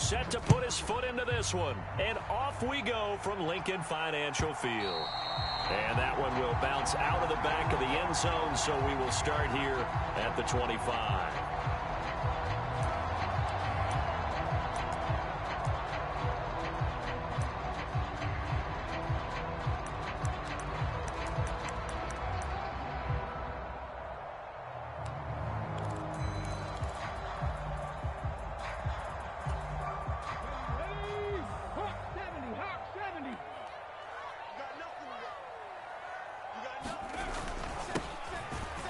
set to put his foot into this one. And off we go from Lincoln Financial Field. And that one will bounce out of the back of the end zone, so we will start here at the 25.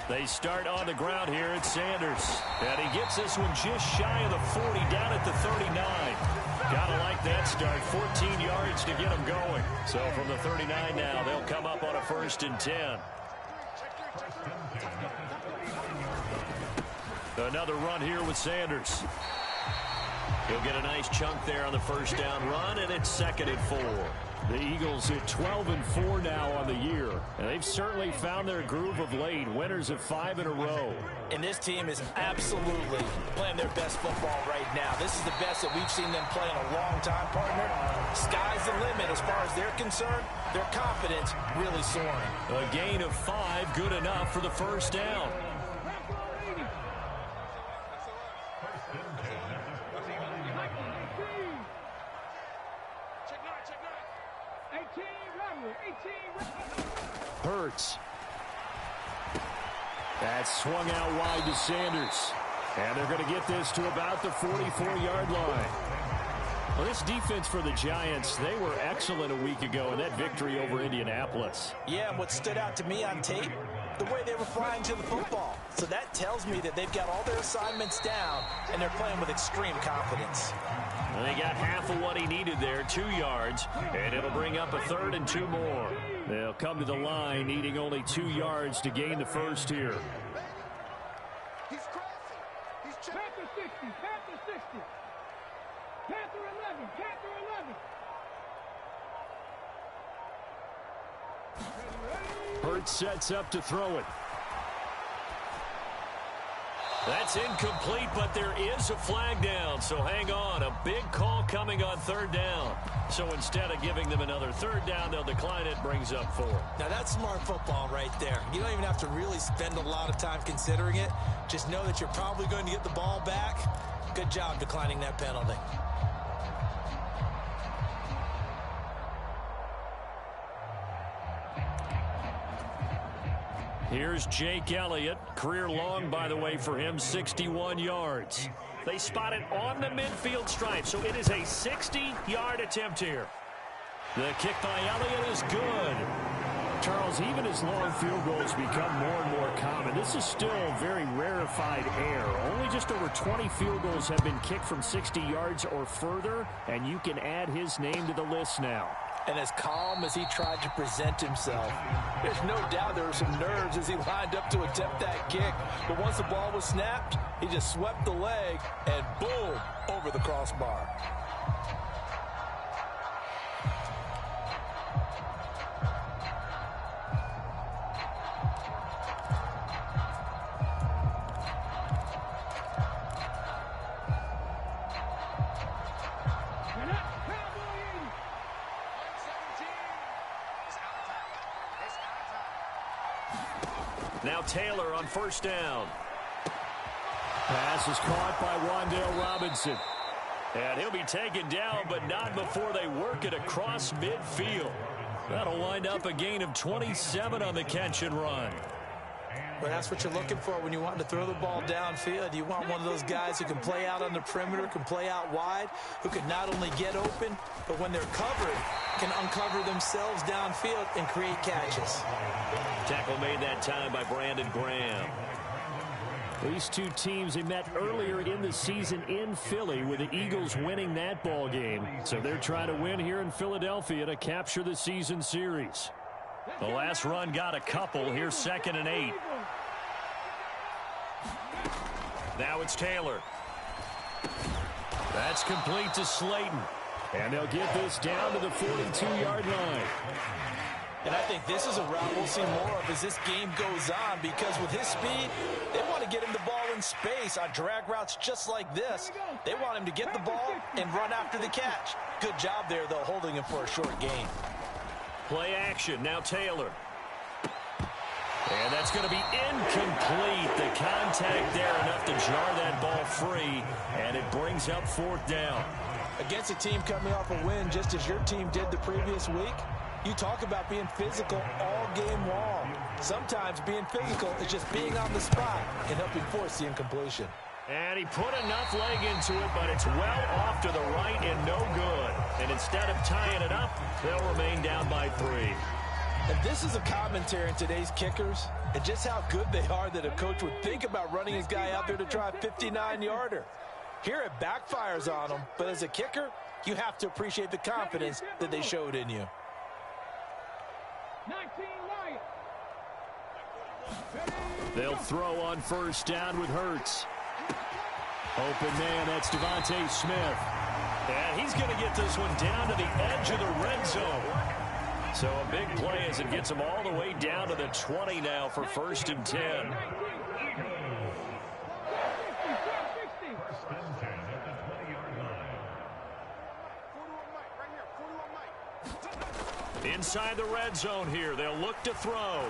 They start on the ground here at Sanders. And he gets this one just shy of the 40, down at the 39. Gotta like that start. 14 yards to get him going. So from the 39 now, they'll come up on a 1st and 10. Another run here with Sanders. He'll get a nice chunk there on the 1st down run, and it's 2nd and 4. The Eagles at 12-4 now on the year, and they've certainly found their groove of late. Winners of 5 in a row. And this team is absolutely playing their best football right now. This is the best that we've seen them play in a long time, partner. Sky's the limit as far as they're concerned. Their confidence really soaring. A gain of 5, good enough for the 1st down. Hurts. That's swung out wide to Sanders. And they're going to get this to about the 44-yard line. Well, this defense for the Giants, they were excellent a week ago in that victory over Indianapolis. Yeah, and what stood out to me on tape, the way they were flying to the football. So that tells me that they've got all their assignments down, and they're playing with extreme confidence. And they got half of what he needed there, 2 yards, and it'll bring up a 3rd and 2 more. They'll come to the line needing only 2 yards to gain the 1st here. He's crossing. He's Panther 60, Panther 60. Panther 11, Panther 11. Hurts sets up to throw it. That's incomplete, but there is a flag down, so hang on. A big call coming on 3rd down. So instead of giving them another 3rd down, they'll decline it, brings up 4. Now that's smart football right there. You don't even have to really spend a lot of time considering it. Just know that you're probably going to get the ball back. Good job declining that penalty. Here's Jake Elliott. Career long, by the way, for him, 61 yards. They spot it on the midfield stripe, so it is a 60-yard attempt here. The kick by Elliott is good. Charles, even as long field goals become more and more common, this is still very rarefied air. Only just over 20 field goals have been kicked from 60 yards or further, and you can add his name to the list now. And as calm as he tried to present himself, there's no doubt there were some nerves as he lined up to attempt that kick. But once the ball was snapped, he just swept the leg and boom, over the crossbar. Now Taylor on 1st down. Pass is caught by Wan'Dale Robinson. And he'll be taken down, but not before they work it across midfield. That'll wind up a gain of 27 on the catch and run. But that's what you're looking for when you want to throw the ball downfield. You want one of those guys who can play out on the perimeter, can play out wide, who can not only get open, but when they're covered, can uncover themselves downfield and create catches. Tackle made that time by Brandon Graham. These two teams, they met earlier in the season in Philly with the Eagles winning that ball game. So they're trying to win here in Philadelphia to capture the season series. The last run got a couple. Here's 2nd and 8. Now it's Taylor. That's complete to Slayton. And they'll get this down to the 42-yard line. And I think this is a route we'll see more of as this game goes on, because with his speed, they want to to get him the ball in space on drag routes just like this. They want him to get the ball and run after the catch. Good job there, though, holding him for a short gain. Play action. Now Taylor. And that's going to be incomplete. The contact there enough to jar that ball free, and it brings up 4th down. Against a team coming off a win just as your team did the previous week, you talk about being physical all game long. Sometimes being physical is just being on the spot and helping force the incompletion. And he put enough leg into it, but it's well off to the right and no good. And instead of tying it up, they'll remain down by 3. And this is a commentary on today's kickers and just how good they are that a coach would think about running his guy out there to try a 59-yarder. Here it backfires on them, but as a kicker, you have to appreciate the confidence that they showed in you. 19 Wyatt. They'll throw on 1st down with Hurts. Open man, that's Devontae Smith. And he's going to get this one down to the edge of the red zone. So a big play as it gets him all the way down to the 20 now for 1st and 10. Inside the red zone here, they'll look to throw.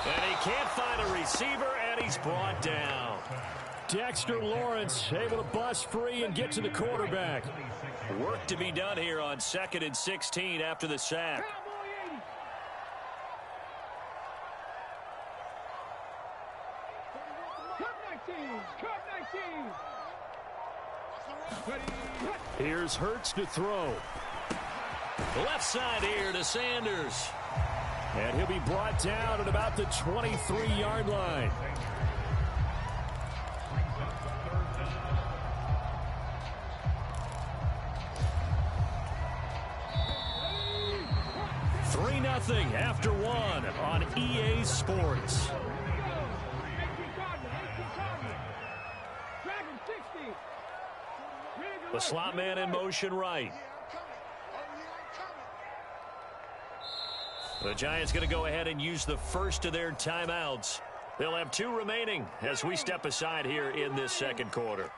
And he can't find a receiver, and he's brought down. Dexter Lawrence able to bust free and get to the quarterback. Work to be done here on 2nd and 16 after the sack. Here's Hurts to throw. Left side here to Sanders. And he'll be brought down at about the 23-yard line. Nothing after 1 on EA Sports. The slot man in motion right. The Giants going to go ahead and use the first of their timeouts. They'll have 2 remaining as we step aside here in this 2nd quarter.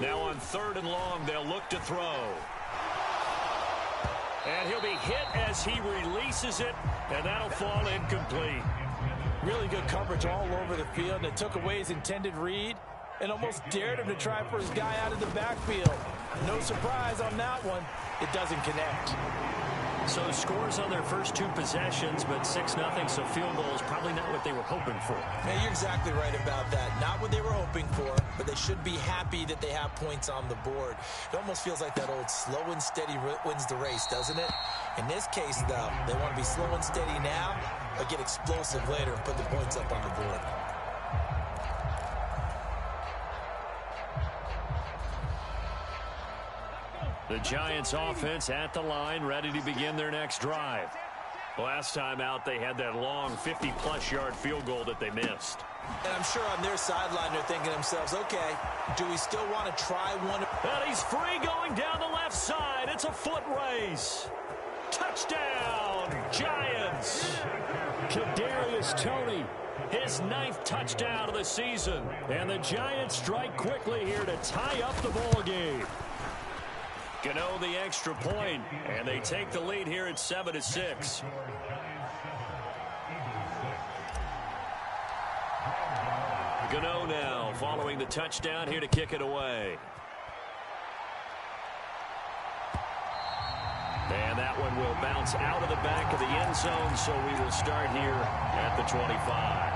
Now on 3rd and long, they'll look to throw. And he'll be hit as he releases it, and that'll fall incomplete. Really good coverage all over the field, and it took away his intended read and almost dared him to try for his guy out of the backfield. No surprise on that one. It doesn't connect. So scores on their first 2 possessions, but 6-0, so field goal is probably not what they were hoping for. Yeah, you're exactly right about that. Not what they were hoping for, but they should be happy that they have points on the board. It almost feels like that old slow and steady wins the race, doesn't it? In this case, though, they want to be slow and steady now, but get explosive later and put the points up on the board. The Giants offense at the line, ready to begin their next drive. Last time out, they had that long 50-plus yard field goal that they missed. And I'm sure on their sideline, they're thinking to themselves, okay, do we still want to try one? And he's free going down the left side. It's a foot race. Touchdown, Giants. Kadarius Toney, his 9th touchdown of the season. And the Giants strike quickly here to tie up the ball game. Gano the extra point, and they take the lead here at 7-6. Gano now following the touchdown here to kick it away. And that one will bounce out of the back of the end zone, so we will start here at the 25.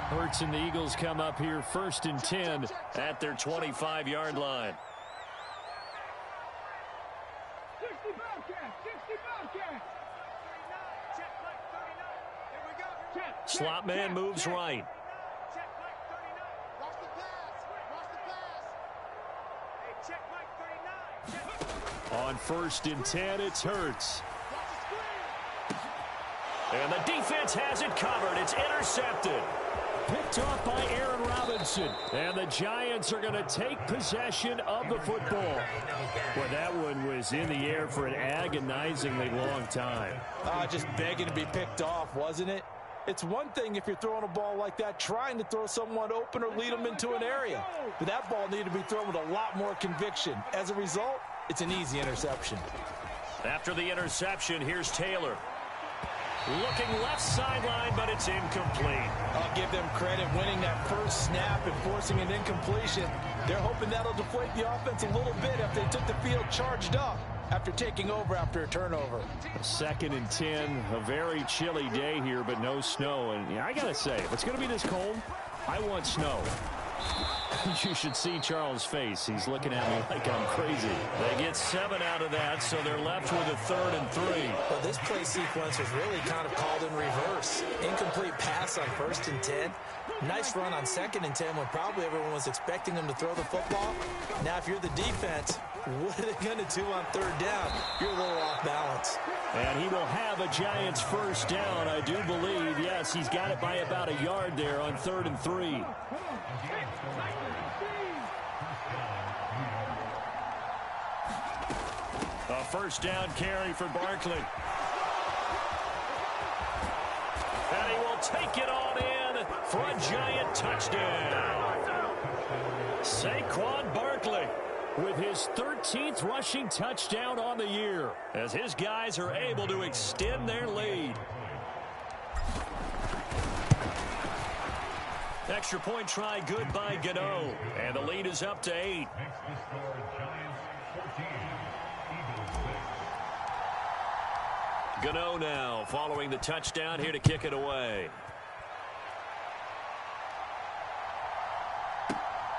Hurts and the Eagles come up here 1st and 10 at their 25-yard line. 60 Bobcat, 60 Bobcat. Slot man moves right. On 1st and 10, it's Hurts. And the defense has it covered. It's intercepted. picked off by Aaron Robinson. And the Giants are going to take possession of the football. Well, that one was in the air for an agonizingly long time. Just begging to be picked off, wasn't it? It's one thing if you're throwing a ball like that, trying to throw someone open or lead them into an area. But that ball needed to be thrown with a lot more conviction. As a result, it's an easy interception. After the interception, here's Taylor. Looking left sideline, but it's incomplete. I'll give them credit winning that first snap and forcing an incompletion. They're hoping that'll deflate the offense a little bit if they took the field charged up after taking over after a turnover. 2nd and 10, a very chilly day here, but no snow. And yeah, I got to say, if it's going to be this cold, I want snow. You should see Charles' face. He's looking at me like I'm crazy. They get 7 out of that, so they're left with a 3rd and 3. Well, this play sequence was really kind of called in reverse. Incomplete pass on 1st and 10. Nice run on 2nd and 10 when probably everyone was expecting them to throw the football. Now, if you're the defense, what are they going to do on 3rd down? You're a little off balance. And he will have a Giants first down, I do believe. Yes, he's got it by about a yard there on 3rd and 3. A first down carry for Barkley. And he will take it on in for a Giant touchdown. Saquon Barkley with his 13th rushing touchdown on the year as his guys are able to extend their lead. Extra point try good by Gano. And the lead is up to 8. Gano now following the touchdown here to kick it away.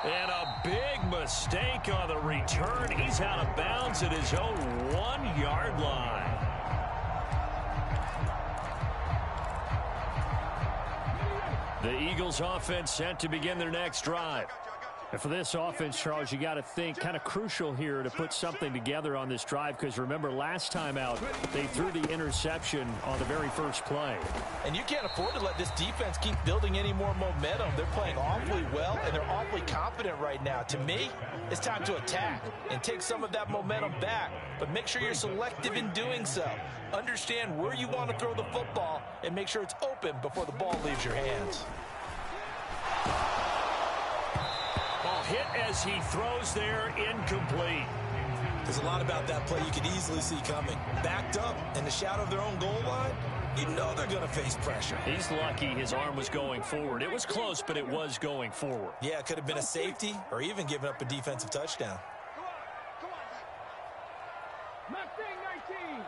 And a big mistake on the return. He's out of bounds at his own 1-yard line. The Eagles offense set to begin their next drive. And for this offense, Charles, you got to think kind of crucial here to put something together on this drive, because remember last time out they threw the interception on the very first play. And you can't afford to let this defense keep building any more momentum. They're playing awfully well and they're awfully confident right now. To me, it's time to attack and take some of that momentum back, but make sure you're selective in doing so. Understand where you want to throw the football and make sure it's open before the ball leaves your hands. Hit as he throws there, incomplete. There's a lot about that play you could easily see coming. Backed up in the shadow of their own goal line, you know they're going to face pressure. He's lucky his arm was going forward. It was close, but it was going forward. Yeah, it could have been a safety or even given up a defensive touchdown. Come on. Mustang 19.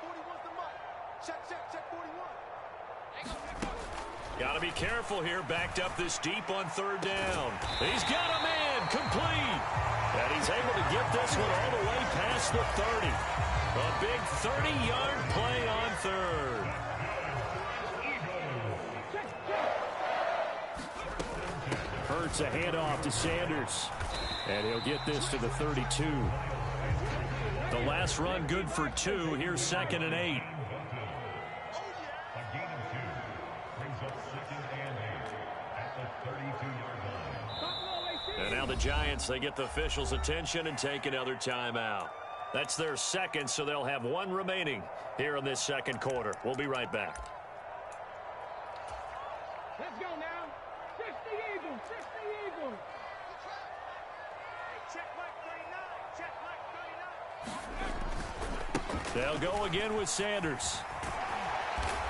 41's the mutt. Check 41. Got to be careful here, backed up this deep on 3rd down. He's got a man, complete. And he's able to get this one all the way past the 30. A big 30-yard play on 3rd. Hurts a handoff to Sanders. And he'll get this to the 32. The last run good for 2. Here's 2nd and 8. And now the Giants, they get the officials' attention and take another timeout. That's their second, so they'll have 1 remaining here in this 2nd quarter. We'll be right back. Let's go now. 60 Eagles. 60 Eagles. Check like 39. Check like 39. They'll go again with Sanders.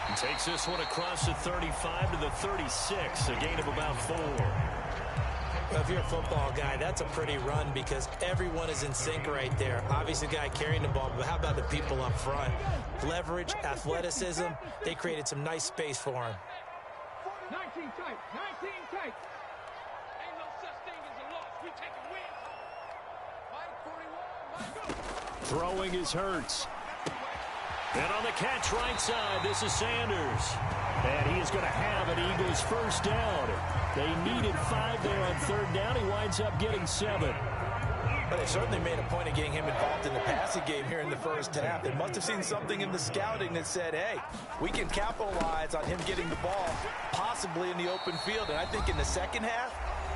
He takes this one across the 35 to the 36, a gain of about 4. Well, if you're a football guy, that's a pretty run because everyone is in sync right there. Obviously, the guy carrying the ball, but how about the people up front? Leverage, athleticism, they created some nice space for him. 19 tight. 19 tight. Ain't no such thing as a loss. We take a win. Mike 41. Throwing is Hurts. And on the catch right side, this is Sanders. And he is going to have an Eagles first down. They needed 5 there on 3rd down. He winds up getting 7. But they certainly made a point of getting him involved in the passing game here in the first half. They must have seen something in the scouting that said, hey, we can capitalize on him getting the ball, possibly in the open field. And I think in the second half,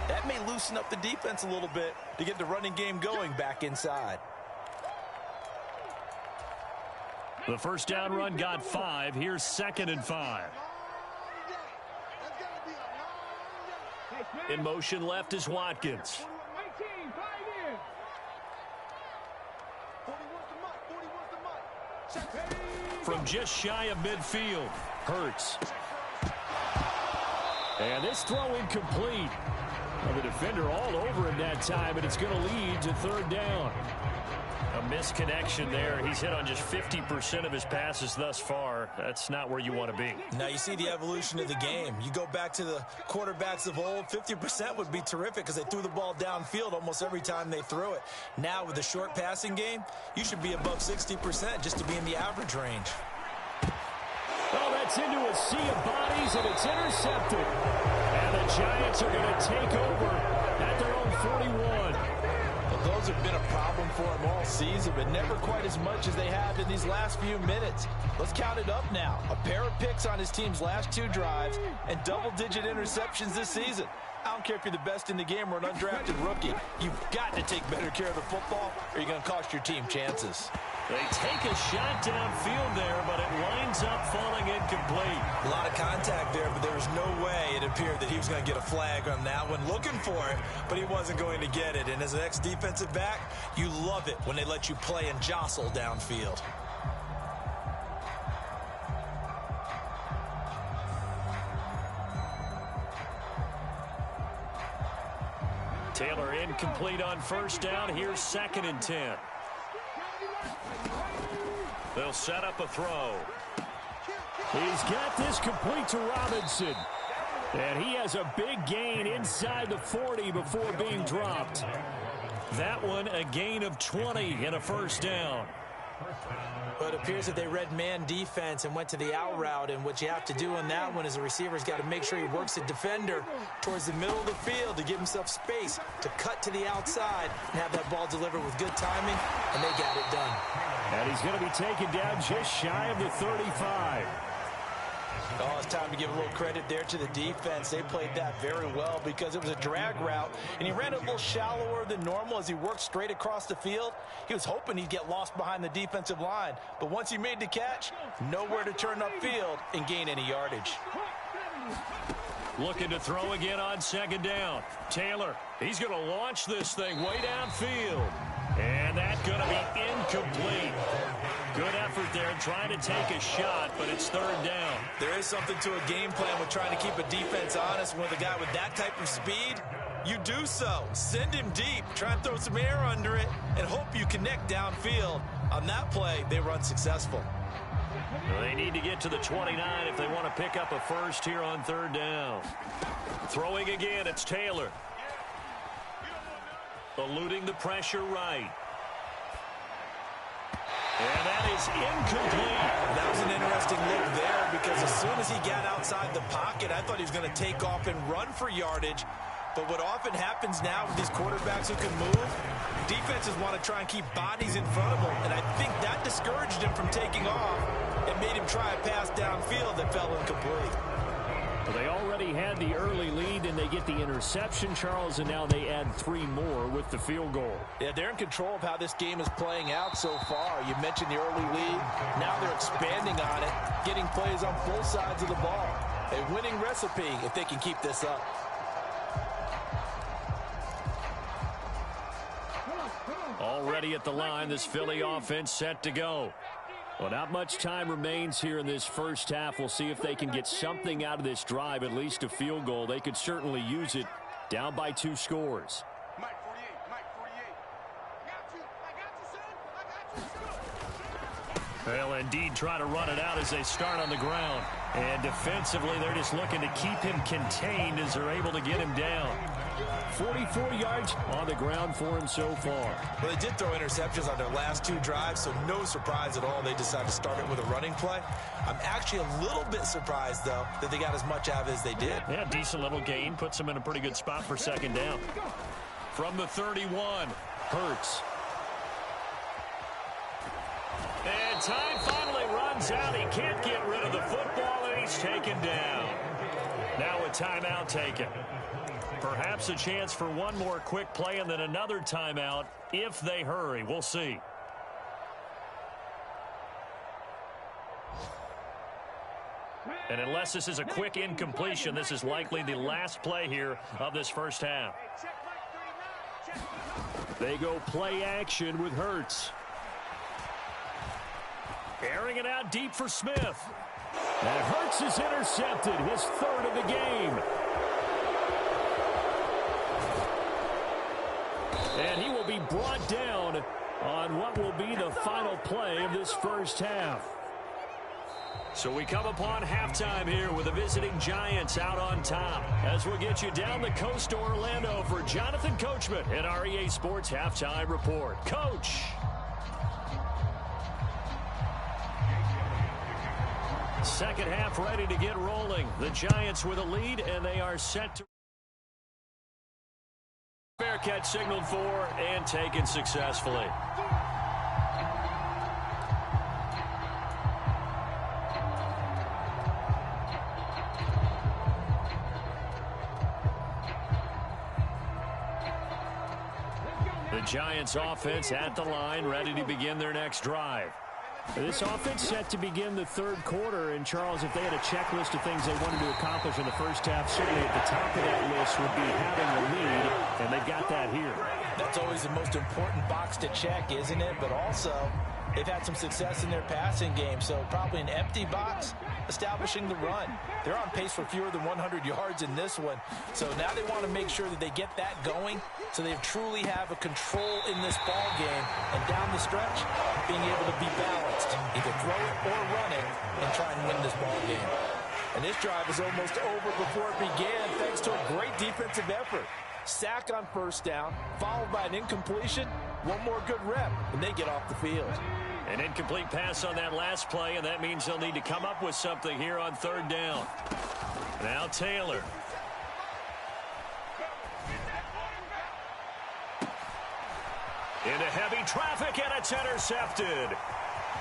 that may loosen up the defense a little bit to get the running game going back inside. The first down run got 5. Here's 2nd and 5. In motion left is Watkins. From just shy of midfield, Hurts. And this throw incomplete. Well, the defender all over him that time, and it's going to lead to 3rd down. A misconnection there. He's hit on just 50% of his passes thus far. That's not where you want to be. Now you see the evolution of the game. You go back to the quarterbacks of old, 50% would be terrific because they threw the ball downfield almost every time they threw it. Now with the short passing game, you should be above 60% just to be in the average range. Oh, that's into a sea of bodies, and it's intercepted. And the Giants are going to take over at their own 41. Well, those have been a problem for him all season, but never quite as much as they have in these last few minutes. Let's count it up now. A pair of picks on his team's last 2 drives and double-digit interceptions this season. I don't care if you're the best in the game or an undrafted rookie. You've got to take better care of the football or you're going to cost your team chances. They take a shot downfield there, but it winds up falling incomplete. A lot of contact there, but there was no way it appeared that he was going to get a flag on that one. Looking for it, but he wasn't going to get it. And as an ex-defensive back, you love it when they let you play and jostle downfield. Taylor incomplete on 1st down. Here's 2nd and 10. They'll set up a throw. He's got this complete to Robinson. And he has a big gain inside the 40 before being dropped. That one a gain of 20 and a 1st down. But it appears that they read man defense and went to the out route. And what you have to do on that one is the receiver's got to make sure he works the defender towards the middle of the field to give himself space to cut to the outside and have that ball delivered with good timing, and they got it done. And he's going to be taken down just shy of the 35. Oh, it's time to give a little credit there to the defense. They played that very well because it was a drag route, and he ran it a little shallower than normal as he worked straight across the field. He was hoping he'd get lost behind the defensive line, but once he made the catch, nowhere to turn upfield and gain any yardage. Looking to throw again on 2nd down. Taylor, he's going to launch this thing way downfield. And that's going to be incomplete. Good effort there trying to take a shot, but it's 3rd down. There is something to a game plan with trying to keep a defense honest. With a guy with that type of speed, you do so. Send him deep, try and throw some air under it, and hope you connect downfield. On that play, they were unsuccessful. They need to get to the 29 if they want to pick up a 1st here on 3rd down. Throwing again, it's Taylor. Eluding the pressure right. And that is incomplete. That was an interesting look there because as soon as he got outside the pocket, I thought he was going to take off and run for yardage. But what often happens now with these quarterbacks who can move, defenses want to try and keep bodies in front of them. And I think that discouraged him from taking off and made him try a pass downfield that fell incomplete. Well, they already had the early lead, and they get the interception, Charles, and now they add 3 more with the field goal. Yeah, they're in control of how this game is playing out so far. You mentioned the early lead. Now they're expanding on it, getting plays on both sides of the ball. A winning recipe if they can keep this up. Already at the line, this Philly offense set to go. Well, not much time remains here in this first half. We'll see if they can get something out of this drive, at least a field goal. They could certainly use it, down by 2 scores. Well, indeed, try to run it out as they start on the ground. And defensively, they're just looking to keep him contained as they're able to get him down. 44 yards on the ground for him so far. Well, they did throw interceptions on their last 2 drives, so no surprise at all they decided to start it with a running play. I'm actually a little bit surprised, though, that they got as much out of it as they did. Yeah, decent little gain. Puts them in a pretty good spot for 2nd down. From the 31, Hurts. And time finally runs out. He can't get rid of the football, and he's taken down. Now a timeout taken. Perhaps a chance for one more quick play and then another timeout if they hurry. We'll see. And unless this is a quick incompletion, this is likely the last play here of this first half. They go play action with Hurts. Airing it out deep for Smith. And Hurts is intercepted, his third of the game. And he will be brought down on what will be the final play of this first half. So we come upon halftime here with the visiting Giants out on top. As we'll get you down the coast to Orlando for Jonathan Coachman and our EA Sports Halftime Report. Coach. Second half ready to get rolling. The Giants with a lead, and they are set to... Fair catch signaled for and taken successfully. The Giants offense at the line, ready to begin their next drive. This offense set to begin the third quarter, and Charles, if they had a checklist of things they wanted to accomplish in the first half, certainly at the top of that list would be having the lead, and they've got that here. That's always the most important box to check, isn't it? But also, they've had some success in their passing game, so probably an empty box establishing the run. They're on pace for fewer than 100 yards in this one, so now they want to make sure that they get that going so they truly have a control in this ball game, and down the stretch, being able to be balanced, either throw it or run it, and try and win this ball game. And this drive is almost over before it began thanks to a great defensive effort. Sack on first down, followed by an incompletion, one more good rep, and they get off the field. An incomplete pass on that last play, and that means they'll need to come up with something here on third down. Now Taylor. Into heavy traffic, and it's intercepted.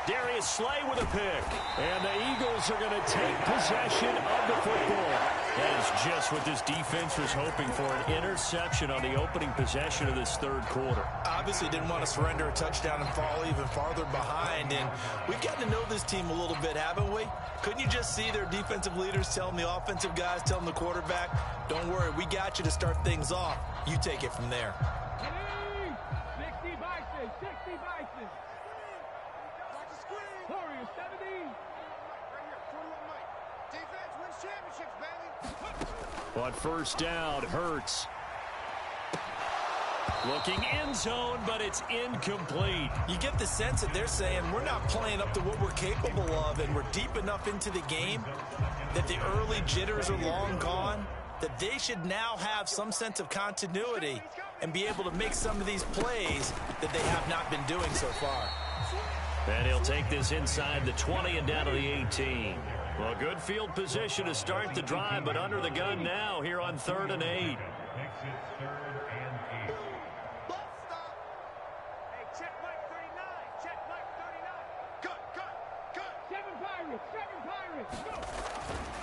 Darius Slay with a pick. And the Eagles are going to take possession of the football. That is just what this defense was hoping for, an interception on the opening possession of this third quarter. Obviously didn't want to surrender a touchdown and fall even farther behind. And we've gotten to know this team a little bit, haven't we? Couldn't you just see their defensive leaders telling the offensive guys, telling the quarterback, don't worry, we got you to start things off. You take it from there. 60 Bison, 60 Bison. Warriors 70. Defense wins championships, baby. On first down, Hurts. Looking end zone, but it's incomplete. You get the sense that they're saying we're not playing up to what we're capable of, and we're deep enough into the game that the early jitters are long gone, that they should now have some sense of continuity and be able to make some of these plays that they have not been doing so far. And he'll take this inside the 20 and down to the 18. Well, good field position to start the drive, but under the gun now here on 3rd and 8.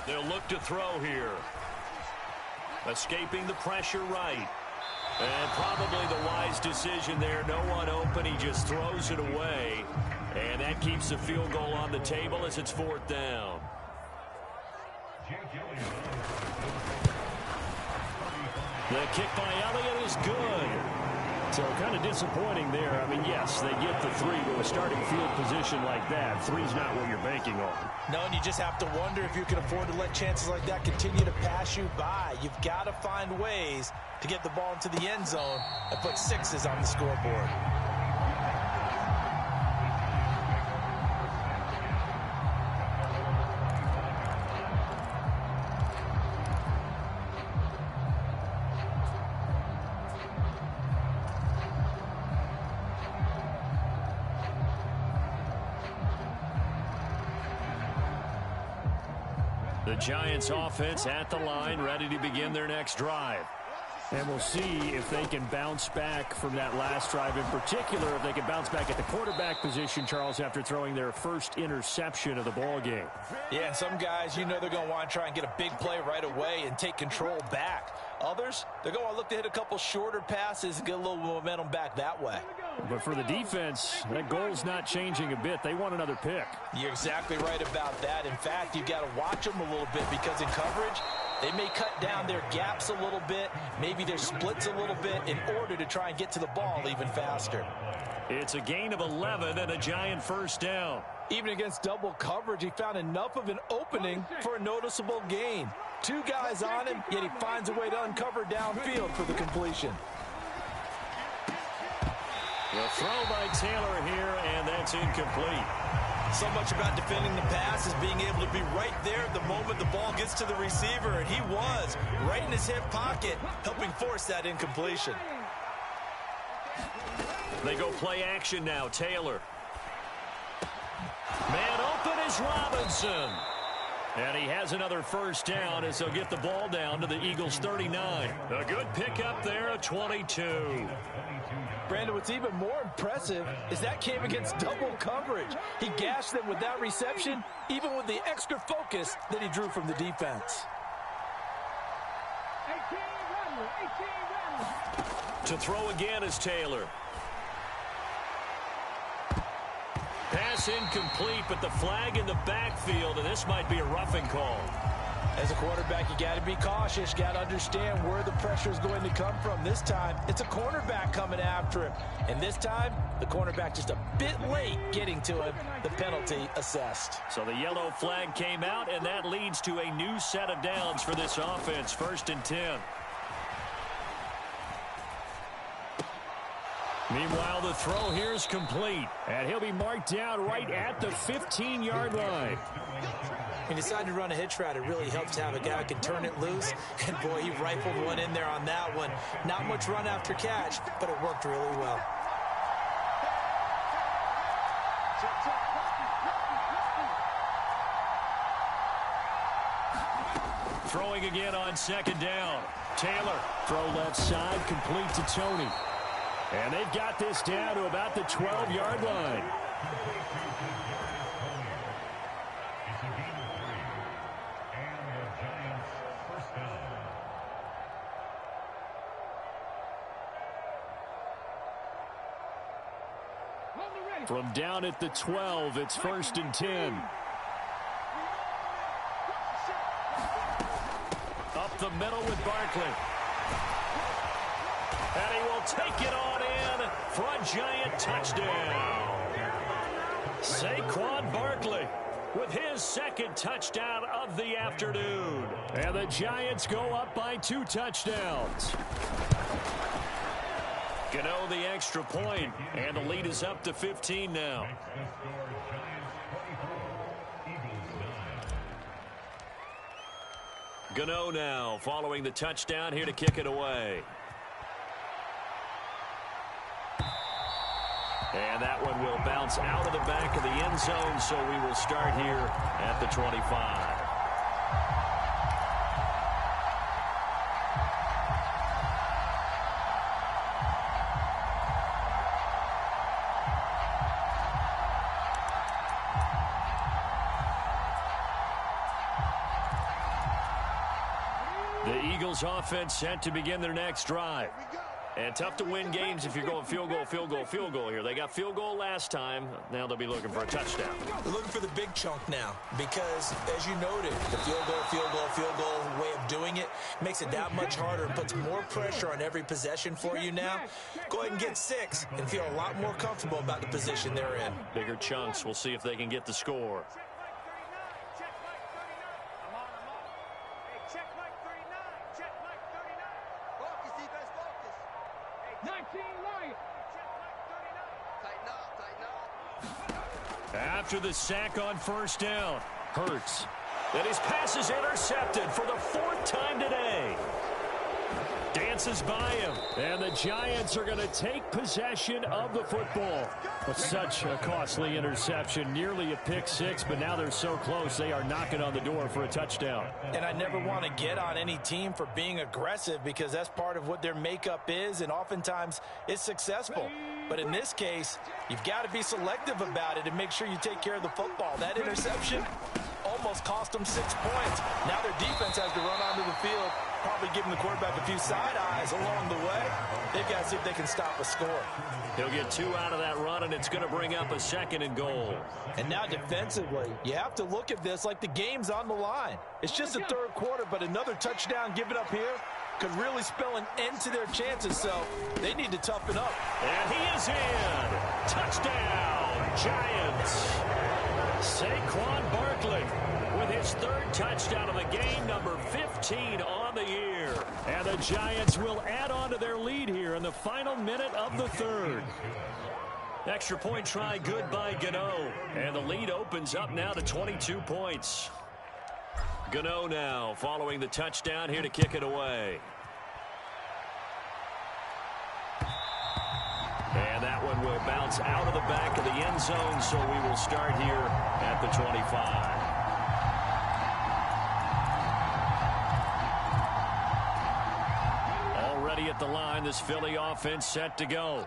They'll look to throw here. Escaping the pressure right. And probably the wise decision there. No one open. He just throws it away. And that keeps the field goal on the table as it's 4th down. The kick by Elliott is good. So kind of disappointing there. I mean, yes, they get the 3, but with starting field position like that, 3's not what you're banking on. No, and you just have to wonder if you can afford to let chances like that continue to pass you by. You've got to find ways to get the ball into the end zone and put 6s on the scoreboard. The Giants offense at the line, ready to begin their next drive. And we'll see if they can bounce back from that last drive, in particular, if they can bounce back at the quarterback position, Charles, after throwing their first interception of the ball game. Yeah, and some guys, you know they're going to want to try and get a big play right away and take control back. Others, they're going to want to look to hit a couple shorter passes and get a little momentum back that way. But for the defense, that goal's not changing a bit. They want another pick. You're exactly right about that. In fact, you've got to watch them a little bit because in coverage, they may cut down their gaps a little bit, maybe their splits a little bit in order to try and get to the ball even faster. It's a gain of 11 and a Giant first down. Even against double coverage, he found enough of an opening for a noticeable gain. Two guys on him, yet he finds a way to uncover downfield for the completion. The throw by Taylor here, and that's incomplete. So much about defending the pass is being able to be right there at the moment the ball gets to the receiver, and he was right in his hip pocket, helping force that incompletion. They go play action now. Taylor. Man open is Robinson. And he has another first down as they'll get the ball down to the Eagles' 39. A good pickup there, a 22. Brandon, what's even more impressive is that came against double coverage. He gashed them with that reception, even with the extra focus that he drew from the defense. To throw again is Taylor. Pass incomplete, but the flag in the backfield, and this might be a roughing call. As a quarterback, you got to be cautious. You got to understand where the pressure is going to come from. This time, it's a cornerback coming after him. And this time, the cornerback just a bit late getting to him. The penalty assessed. So the yellow flag came out, and that leads to a new set of downs for this offense. 1st and 10. Meanwhile, the throw here is complete, and he'll be marked down right at the 15-yard line. He decided to run a hitch route. It really helps to have a guy who can turn it loose. And, boy, he rifled one in there on that one. Not much run after catch, but it worked really well. Throwing again on 2nd down. Taylor, throw left side, complete to Tony. And they've got this down to about the 12-yard line. From down at the 12, it's 1st and 10. Up the middle with Barkley. And he will take it on in for a Giant touchdown. Saquon Barkley with his 2nd touchdown of the afternoon. And the Giants go up by 2 touchdowns. Gano the extra point, and the lead is up to 15 now. Gano now following the touchdown here to kick it away. And that one will bounce out of the back of the end zone, so we will start here at the 25. The Eagles offense set to begin their next drive. And tough to win games if you're going field goal, field goal, field goal here. They got field goal last time. Now they'll be looking for a touchdown. They're looking for the big chunk now because, as you noted, the field goal way of doing it makes it that much harder and puts more pressure on every possession for you now. Go ahead and get 6 and feel a lot more comfortable about the position they're in. Bigger chunks. We'll see if they can get the score. After the sack on 1st down, Hurts. And his pass is intercepted for the 4th time today. Dances by him. And the Giants are going to take possession of the football. But such a costly interception. Nearly a pick six, but now they're so close they are knocking on the door for a touchdown. And I never want to get on any team for being aggressive because that's part of what their makeup is, and oftentimes it's successful. But in this case, you've got to be selective about it and make sure you take care of the football. That interception almost cost them 6 points. Now their defense has to run onto the field, probably giving the quarterback a few side eyes along the way. They've got to see if they can stop a score. He'll get 2 out of that run, and it's going to bring up a 2nd and goal. And now defensively, you have to look at this like the game's on the line. It's just the 3rd quarter, but another touchdown given up here could really spell an end to their chances, so they need to toughen up. And he is in. Touchdown, Giants. Saquon Barkley with his 3rd touchdown of the game, number 15 on the year. And the Giants will add on to their lead here in the final minute of the 3rd. Extra point try good by Gano. And the lead opens up now to 22 points. Gano now following the touchdown here to kick it away. And that one will bounce out of the back of the end zone, so we will start here at the 25. Already at the line, this Philly offense set to go.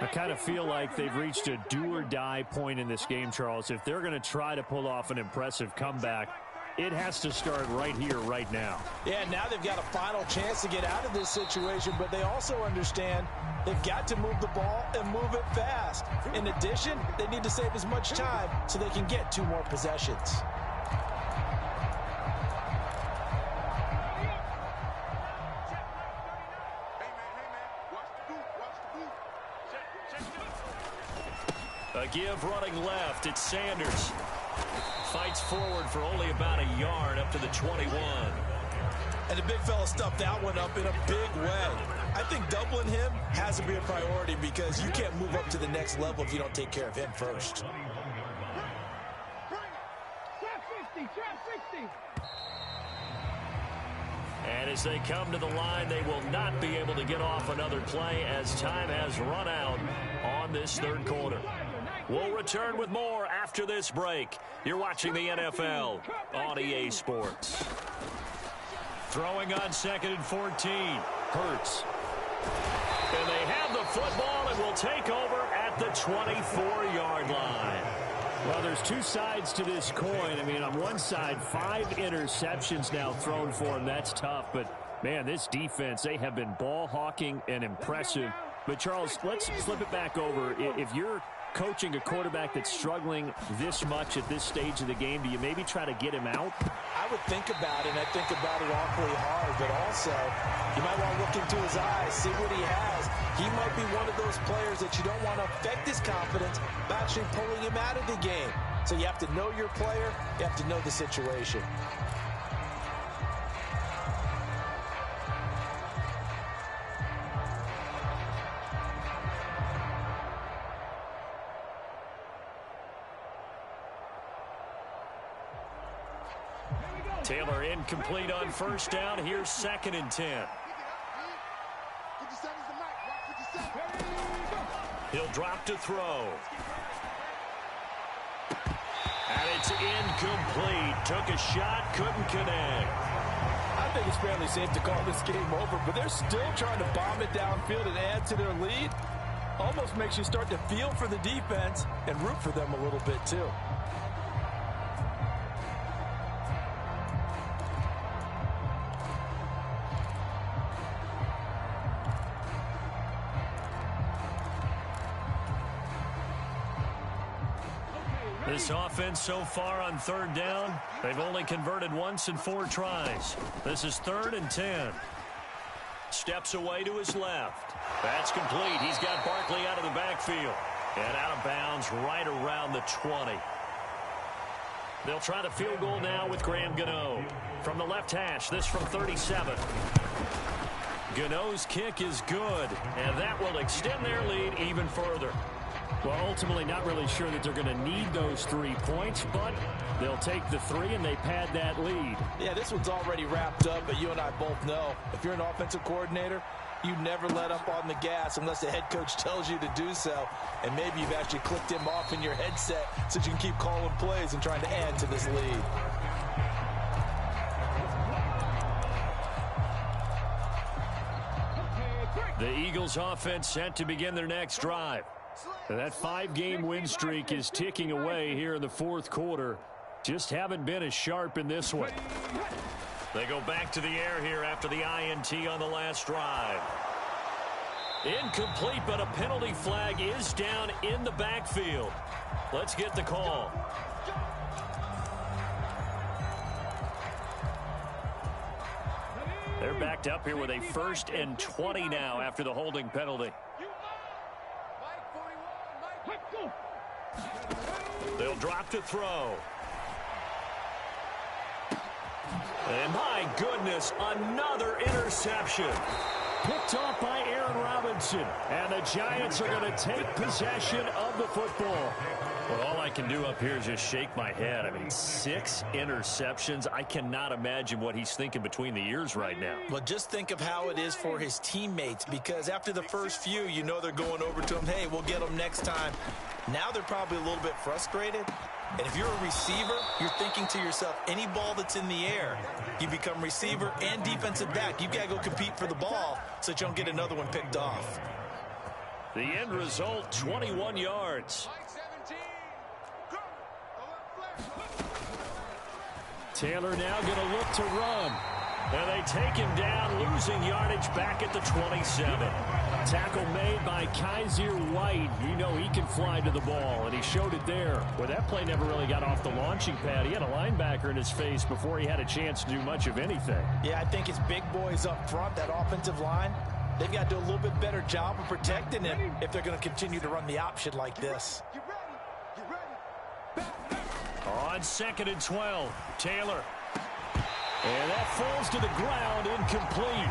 I kind of feel like they've reached a do-or-die point in this game, Charles. If they're going to try to pull off an impressive comeback, it has to start right here, right now. Yeah, now they've got a final chance to get out of this situation, but they also understand they've got to move the ball and move it fast. In addition, they need to save as much time so they can get 2 more possessions. A give running left. It's Sanders. Fights forward for only about a yard up to the 21. And the big fella stuffed that one up in a big way. I think doubling him has to be a priority because you can't move up to the next level if you don't take care of him first. Trap 60. And as they come to the line, they will not be able to get off another play as time has run out on this 3rd quarter. We'll return with more after this break. You're watching the NFL on EA Sports. Throwing on 2nd and 14. Hurts. And they have the football and will take over at the 24-yard line. Well, there's 2 sides to this coin. I mean, on one side, 5 interceptions now thrown for him. That's tough. But, man, this defense, they have been ball hawking and impressive. But, Charles, let's flip it back over. If you're coaching a quarterback that's struggling this much at this stage of the game, do you maybe try to get him out? I would think about it, and I think about it awfully hard, but also you might want to look into his eyes, see what he has. He might be one of those players that you don't want to affect his confidence by actually pulling him out of the game. So you have to know your player, you have to know the situation. Taylor incomplete on 1st down. Here's 2nd and 10. He'll drop to throw. And it's incomplete. Took a shot, couldn't connect. I think it's fairly safe to call this game over, but they're still trying to bomb it downfield and add to their lead. Almost makes you start to feel for the defense and root for them a little bit too. This offense so far on 3rd down, they've only converted once in 4 tries. This is 3rd and 10. Steps away to his left. That's complete. He's got Barkley out of the backfield. And out of bounds right around the 20. They'll try the field goal now with Graham Gano. From the left hash, this from 37. Gano's kick is good, and that will extend their lead even further. Well, ultimately not really sure that they're going to need those 3 points, but they'll take the 3 and they pad that lead. Yeah, this one's already wrapped up, but you and I both know if you're an offensive coordinator, you never let up on the gas unless the head coach tells you to do so. And maybe you've actually clicked him off in your headset so you can keep calling plays and trying to add to this lead. The Eagles offense set to begin their next drive. That 5-game win streak is ticking away here in the fourth quarter. Just haven't been as sharp in this one. They go back to the air here after the INT on the last drive. Incomplete, but a penalty flag is down in the backfield. Let's get the call. They're backed up here with a 1st and 20 now after the holding penalty. They'll drop to throw. And my goodness, another interception. Picked off by Aaron Robinson. And the Giants are going to take possession of the football. Well, all I can do up here is just shake my head. I mean, 6 interceptions. I cannot imagine what he's thinking between the ears right now. Well, just think of how it is for his teammates, because after the first few, you know they're going over to him, hey, we'll get them next time. Now they're probably a little bit frustrated. And if you're a receiver, you're thinking to yourself, any ball that's in the air, you become receiver and defensive back. You've got to go compete for the ball so that you don't get another one picked off. The end result, 21 yards. Taylor now going to look to run. And they take him down, losing yardage back at the 27. Tackle made by Kaiser White. You know he can fly to the ball, and he showed it there. Well, that play never really got off the launching pad. He had a linebacker in his face before he had a chance to do much of anything. Yeah, I think his big boys up front, that offensive line, they've got to do a little bit better job of protecting him if they're going to continue to run the option like this. On 2nd and 12, Taylor. And that falls to the ground, incomplete.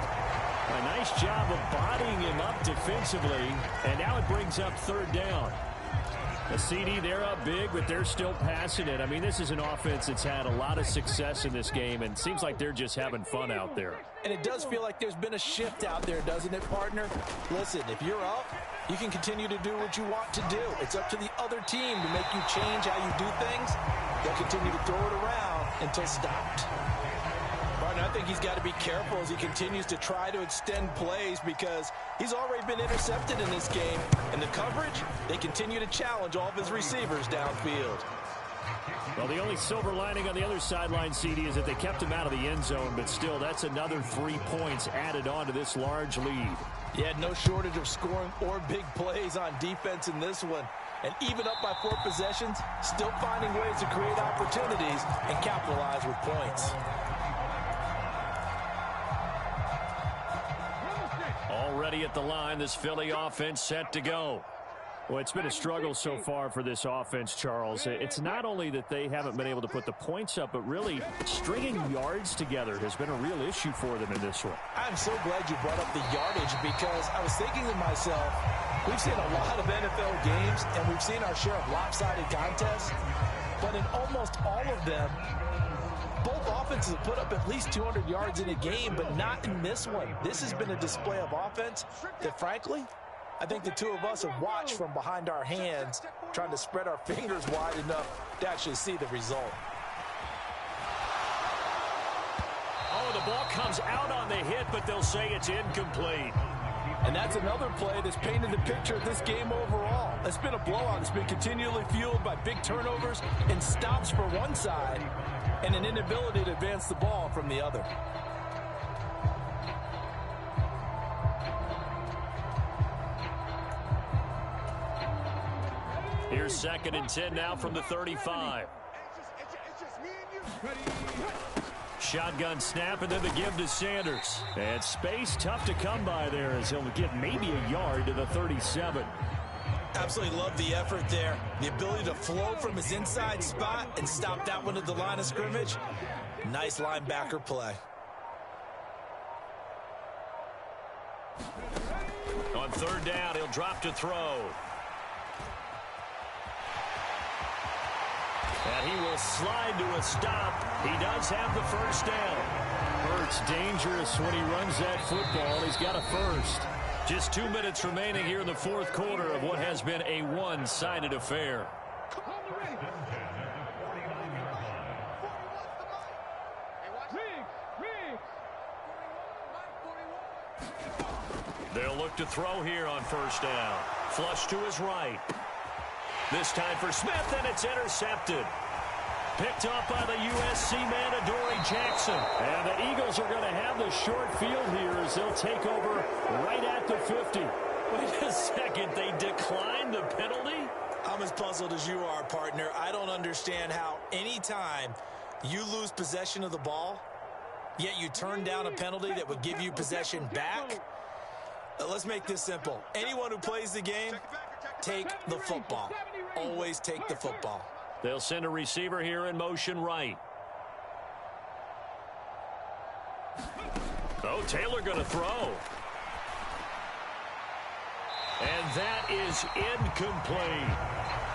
A nice job of bodying him up defensively, and now it brings up 3rd down. The CD, they're up big, but they're still passing it. I mean, this is an offense that's had a lot of success in this game, and seems like they're just having fun out there. And it does feel like there's been a shift out there, doesn't it, partner? Listen, if you're up, you can continue to do what you want to do. It's up to the other team to make you change how you do things. They'll continue to throw it around until stopped. Partner, I think he's got to be careful as he continues to try to extend plays because he's already been intercepted in this game. And the coverage, they continue to challenge all of his receivers downfield. Well, the only silver lining on the other sideline, CD, is that they kept him out of the end zone, but still, that's another 3 points added on to this large lead. Yeah, no shortage of scoring or big plays on defense in this one. And even up by 4 possessions, still finding ways to create opportunities and capitalize with points. Already at the line, this Philly offense set to go. Well, it's been a struggle so far for this offense, Charles. It's not only that they haven't been able to put the points up, but really stringing yards together has been a real issue for them in this one. I'm so glad you brought up the yardage because I was thinking to myself, we've seen a lot of NFL games and we've seen our share of lopsided contests, but in almost all of them, both offenses have put up at least 200 yards in a game, but not in this one. This has been a display of offense that, frankly, I think the two of us have watched from behind our hands, trying to spread our fingers wide enough to actually see the result. Oh, the ball comes out on the hit, but they'll say it's incomplete. And that's another play that's painted the picture of this game overall. It's been a blowout. It's been continually fueled by big turnovers and stops for one side and an inability to advance the ball from the other. Here's 2nd and 10 now from the 35. Shotgun snap and then the give to Sanders. And space tough to come by there as he'll get maybe a yard to the 37. Absolutely love the effort there. The ability to flow from his inside spot and stop that one at the line of scrimmage. Nice linebacker play. On 3rd down, he'll drop to throw. And he will slide to a stop. He does have the first down. Hurts dangerous when he runs that football. He's got a first. Just 2 minutes remaining here in the fourth quarter of what has been a one-sided affair. They'll look to throw here on first down. Flush to his right. This time for Smith, and it's intercepted. Picked up by the USC man, Adoree Jackson. And the Eagles are going to have the short field here as they'll take over right at the 50. Wait a second, they declined the penalty? I'm as puzzled as you are, partner. I don't understand how anytime you lose possession of the ball, yet you turn down a penalty that would give you possession back. Let's make this simple. Anyone who plays the game, take the football. Always take the football. They'll send a receiver here in motion right. Oh, Taylor going to throw. And that is incomplete.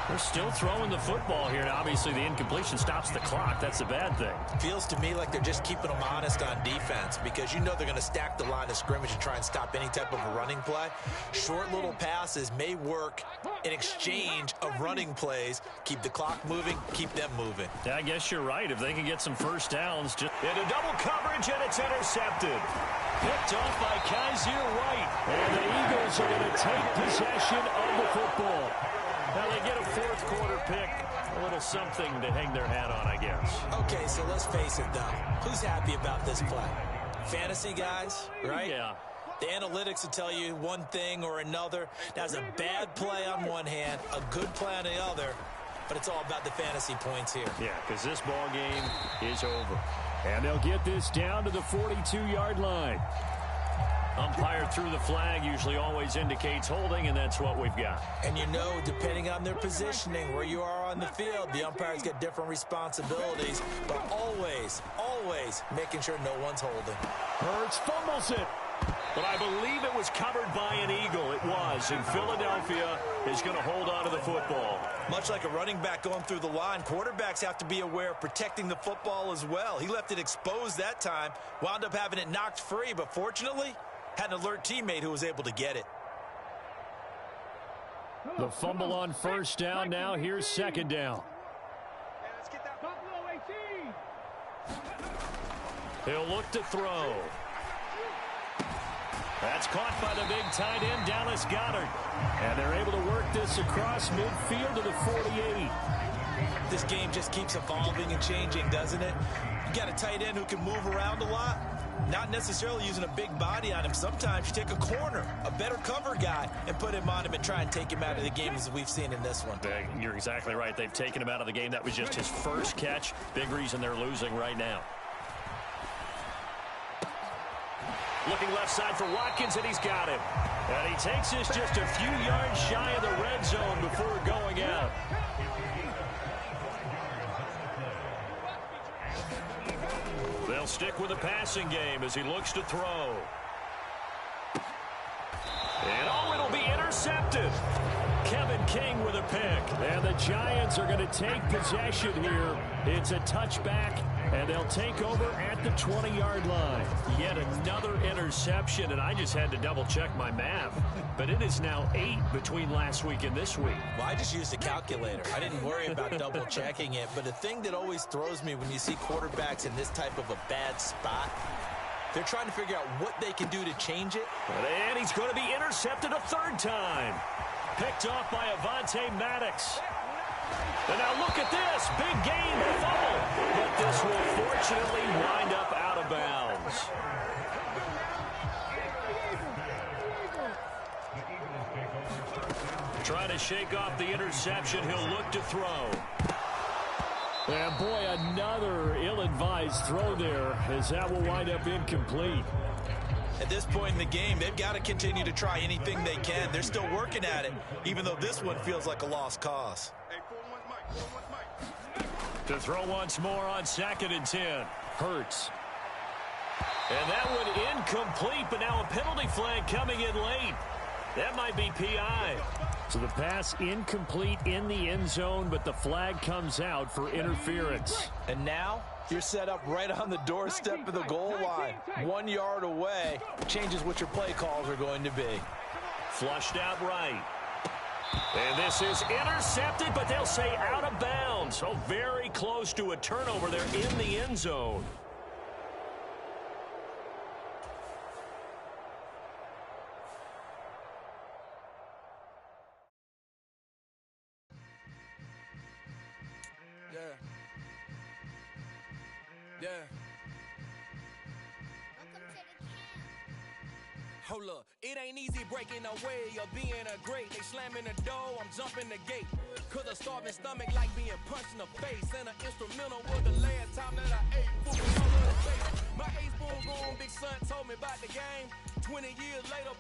They're still throwing the football here. Now, obviously, the incompletion stops the clock. That's a bad thing. Feels to me like they're just keeping them honest on defense because you know they're going to stack the line of scrimmage and try and stop any type of a running play. Short little passes may work in exchange of running plays. Keep the clock moving, keep them moving. Yeah, I guess you're right. If they can get some first downs, just into double coverage, and it's intercepted. Picked off by Kaiser White. And the Eagles are going to take possession of the football. Now they get a fourth quarter pick, a little something to hang their hat on, I guess. Okay, so let's face it, though. Who's happy about this play? Fantasy guys, right? Yeah. The analytics will tell you one thing or another. That's a bad play on one hand, a good play on the other, but it's all about the fantasy points here. Yeah, because this ball game is over. And they'll get this down to the 42-yard line. Umpire threw the flag, usually always indicates holding, and that's what we've got. And you know, depending on their positioning, where you are on the field, the umpires get different responsibilities, but always, always making sure no one's holding. Hurts fumbles it. But I believe it was covered by an Eagle. It was, and Philadelphia is going to hold on to the football. Much like a running back going through the line, quarterbacks have to be aware of protecting the football as well. He left it exposed that time, wound up having it knocked free, but fortunately, had an alert teammate who was able to get it. The fumble on first down. Now here's second down. He'll look to throw. That's caught by the big tight end, Dallas Goedert. And they're able to work this across midfield to the 48. This game just keeps evolving and changing, doesn't it? You got a tight end who can move around a lot. Not necessarily using a big body on him. Sometimes you take a corner, a better cover guy, and put him on him and try and take him out of the game as we've seen in this one. You're exactly right. They've taken him out of the game. That was just his first catch. Big reason they're losing right now. Looking left side for Watkins, and he's got him. And he takes this just a few yards shy of the red zone before going out. They'll stick with the passing game as he looks to throw. And it'll be intercepted. Kevin King with a pick. And the Giants are going to take possession here. It's a touchback, and they'll take over at the 20-yard line. Yet another interception, and I just had to double-check my math. But it is now 8 between last week and this week. Well, I just used a calculator. I didn't worry about double-checking it. But the thing that always throws me when you see quarterbacks in this type of a bad spot, they're trying to figure out what they can do to change it. And he's going to be intercepted a third time. Picked off by Avonte Maddox. And now look at this. Big gain, the fumble. But this will fortunately wind up out of bounds. Trying to shake off the interception. He'll look to throw. And boy, another ill-advised throw there as that will wind up incomplete. At this point in the game, they've got to continue to try anything they can. They're still working at it, even though this one feels like a lost cause. To throw once more on 2nd and 10. Hurts. And that one incomplete, but now a penalty flag coming in late. That might be PI. So the pass incomplete in the end zone, but the flag comes out for interference. And now you're set up right on the doorstep of the goal line. 1 yard away changes what your play calls are going to be. Flushed out right. And this is intercepted, but they'll say out of bounds. So very close to a turnover there in the end zone. Hold up, it ain't easy breaking away or being a great. They slamming the door, I'm jumping the gate. Cause a starving stomach like being punched in the face. And an instrumental was the last time that I ate. My ace-spoon going, big son told me about the game. 20 years later,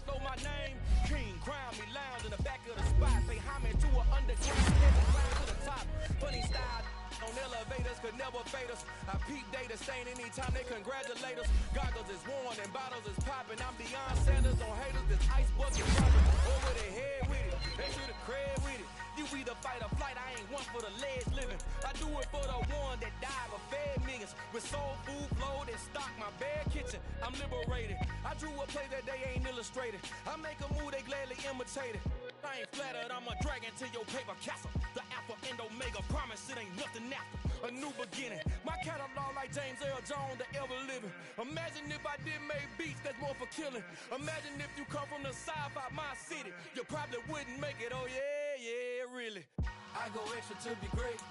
stole my name. King, crown me, lounge in the back of the spot. Pay homage to an underground, climb to the top. Funny style. On elevators could never fade us. I peep data stain anytime they congratulate us. Goggles is worn and bottles is popping. I'm beyond Sanders on haters. This ice bucket dropping. Over the head with it. They should have cred with it. You either fight or flight. I ain't one for the legs living. I do it for the one that died or fed millions. With soul food flowed and stock my bare kitchen. I'm liberated. I drew a play that they ain't illustrated. I make a move they gladly imitate it. I ain't flattered, I'm a dragon to your paper castle. The alpha and omega, promise it ain't nothing after. A new beginning, my catalog like James Earl Jones, the ever living. Imagine if I did make beats that's more for killing. Imagine if you come from the south out my city. You probably wouldn't make it, oh yeah, really. I go extra to be great.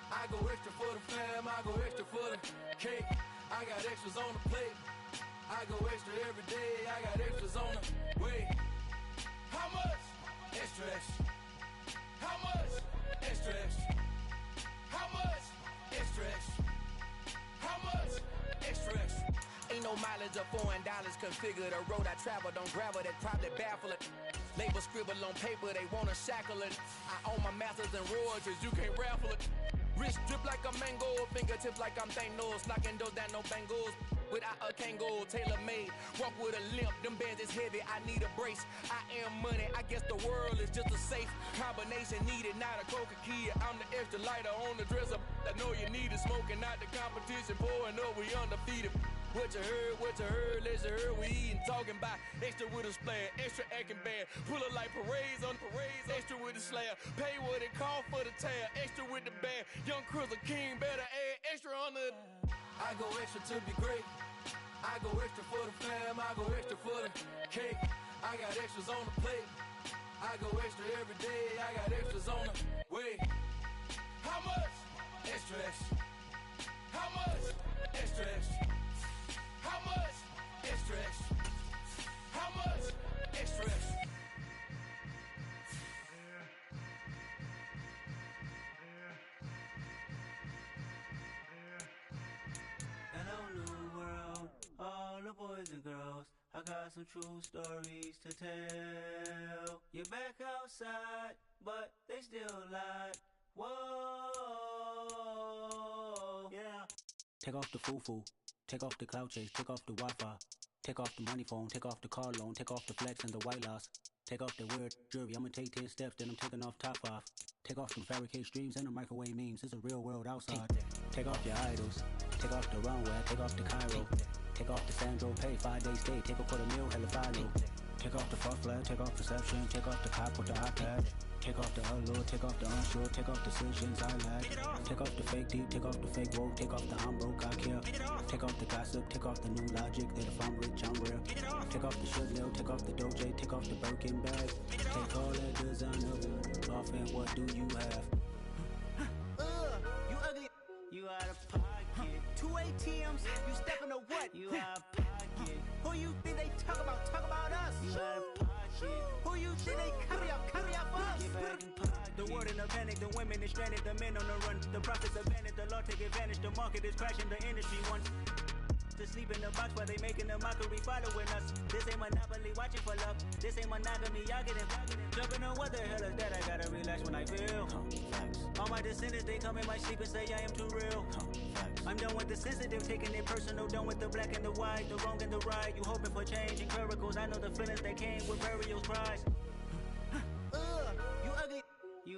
I go extra for the fam, I go extra for the cake. I got extras on the plate. I go extra every day, I got extras on the way. How much? Extra, extra. How much? Extra, extra. How much? Extra, extra. How much? Extra, extra. Ain't no mileage of $4 configure the road I travel. Don't gravel that probably baffle it. Label scribble on paper, they wanna shackle it. I own my masters and royalties, you can't raffle it. Wrist drip like a mango, fingertips like I'm Thanos. Knocking those down, no bangles. Without a Kango, tailor-made. Walk with a limp, them bands is heavy, I need a brace. I am money, I guess the world is just a safe combination needed, not a coca key. I'm the extra lighter on the dresser. I know you need it, smoking out the competition, pouring up, we undefeated. What you heard, let's hear we eating, talking about extra with a splash, extra acting bad. Pull it like parades on parades, extra with the slab. Pay what it cost for the tab, extra with the bag. Young Cruiser King, better add extra on the. I go extra to be great. I go extra for the fam, I go extra for the cake. I got extras on the plate. I go extra every day, I got extras on the way. How much? Extra, extra. How much? Extra, extra. How much? Extra, extra. How much? Extra, extra. Hello, new world, all the boys and girls. I got some true stories to tell. You're back outside, but they still lied. Whoa, yeah. Take off the foo-foo, take off the cloud chase, take off the Wi-Fi, take off the money phone, take off the car loan, take off the flex and the white loss. Take off the weird jewelry, I'ma take 10 steps, then I'm taking off top 5. Take off them fabricated streams and the microwave memes, it's a real world outside. Take off your idols, take off the runway, take off the Cairo. Take off the Sandro pay, 5 days stay, take a $250,000, hella follow. Take off the false flag, take off perception, take off the cop with the iPad. Take off the allure, take off the unsure, take off decisions I lack. Take off the fake deep, take off the fake woke, take off the I'm broke, I care. Take off the gossip, take off the new logic that if I'm rich, I'm rare. Take off the shit lil, take off the Doja, take off the Birkin bag. Take all that design of it off and what do you have? You ugly. You out of pocket. 2 ATMs, you stepping to what? You out of pocket. Who you think they talk about? Talk about us. You out of pocket. Who you think they carry up for us? Get back in pocket. The world in a panic, the women is stranded, the men on the run. The profits advantage, the law take advantage. The market is crashing, the industry wants to sleep in the box while they making a mockery following us. This ain't monopoly, watching for love. This ain't monogamy, y'all getting jumping on what the hell is that? I gotta relax when I feel. All my descendants, they come in my sleep and say I am too real. I'm done with the sensitive, taking it personal. Done with the black and the white, the wrong and the right. You hoping for change and miracles. I know the feelings that came with burials, cries.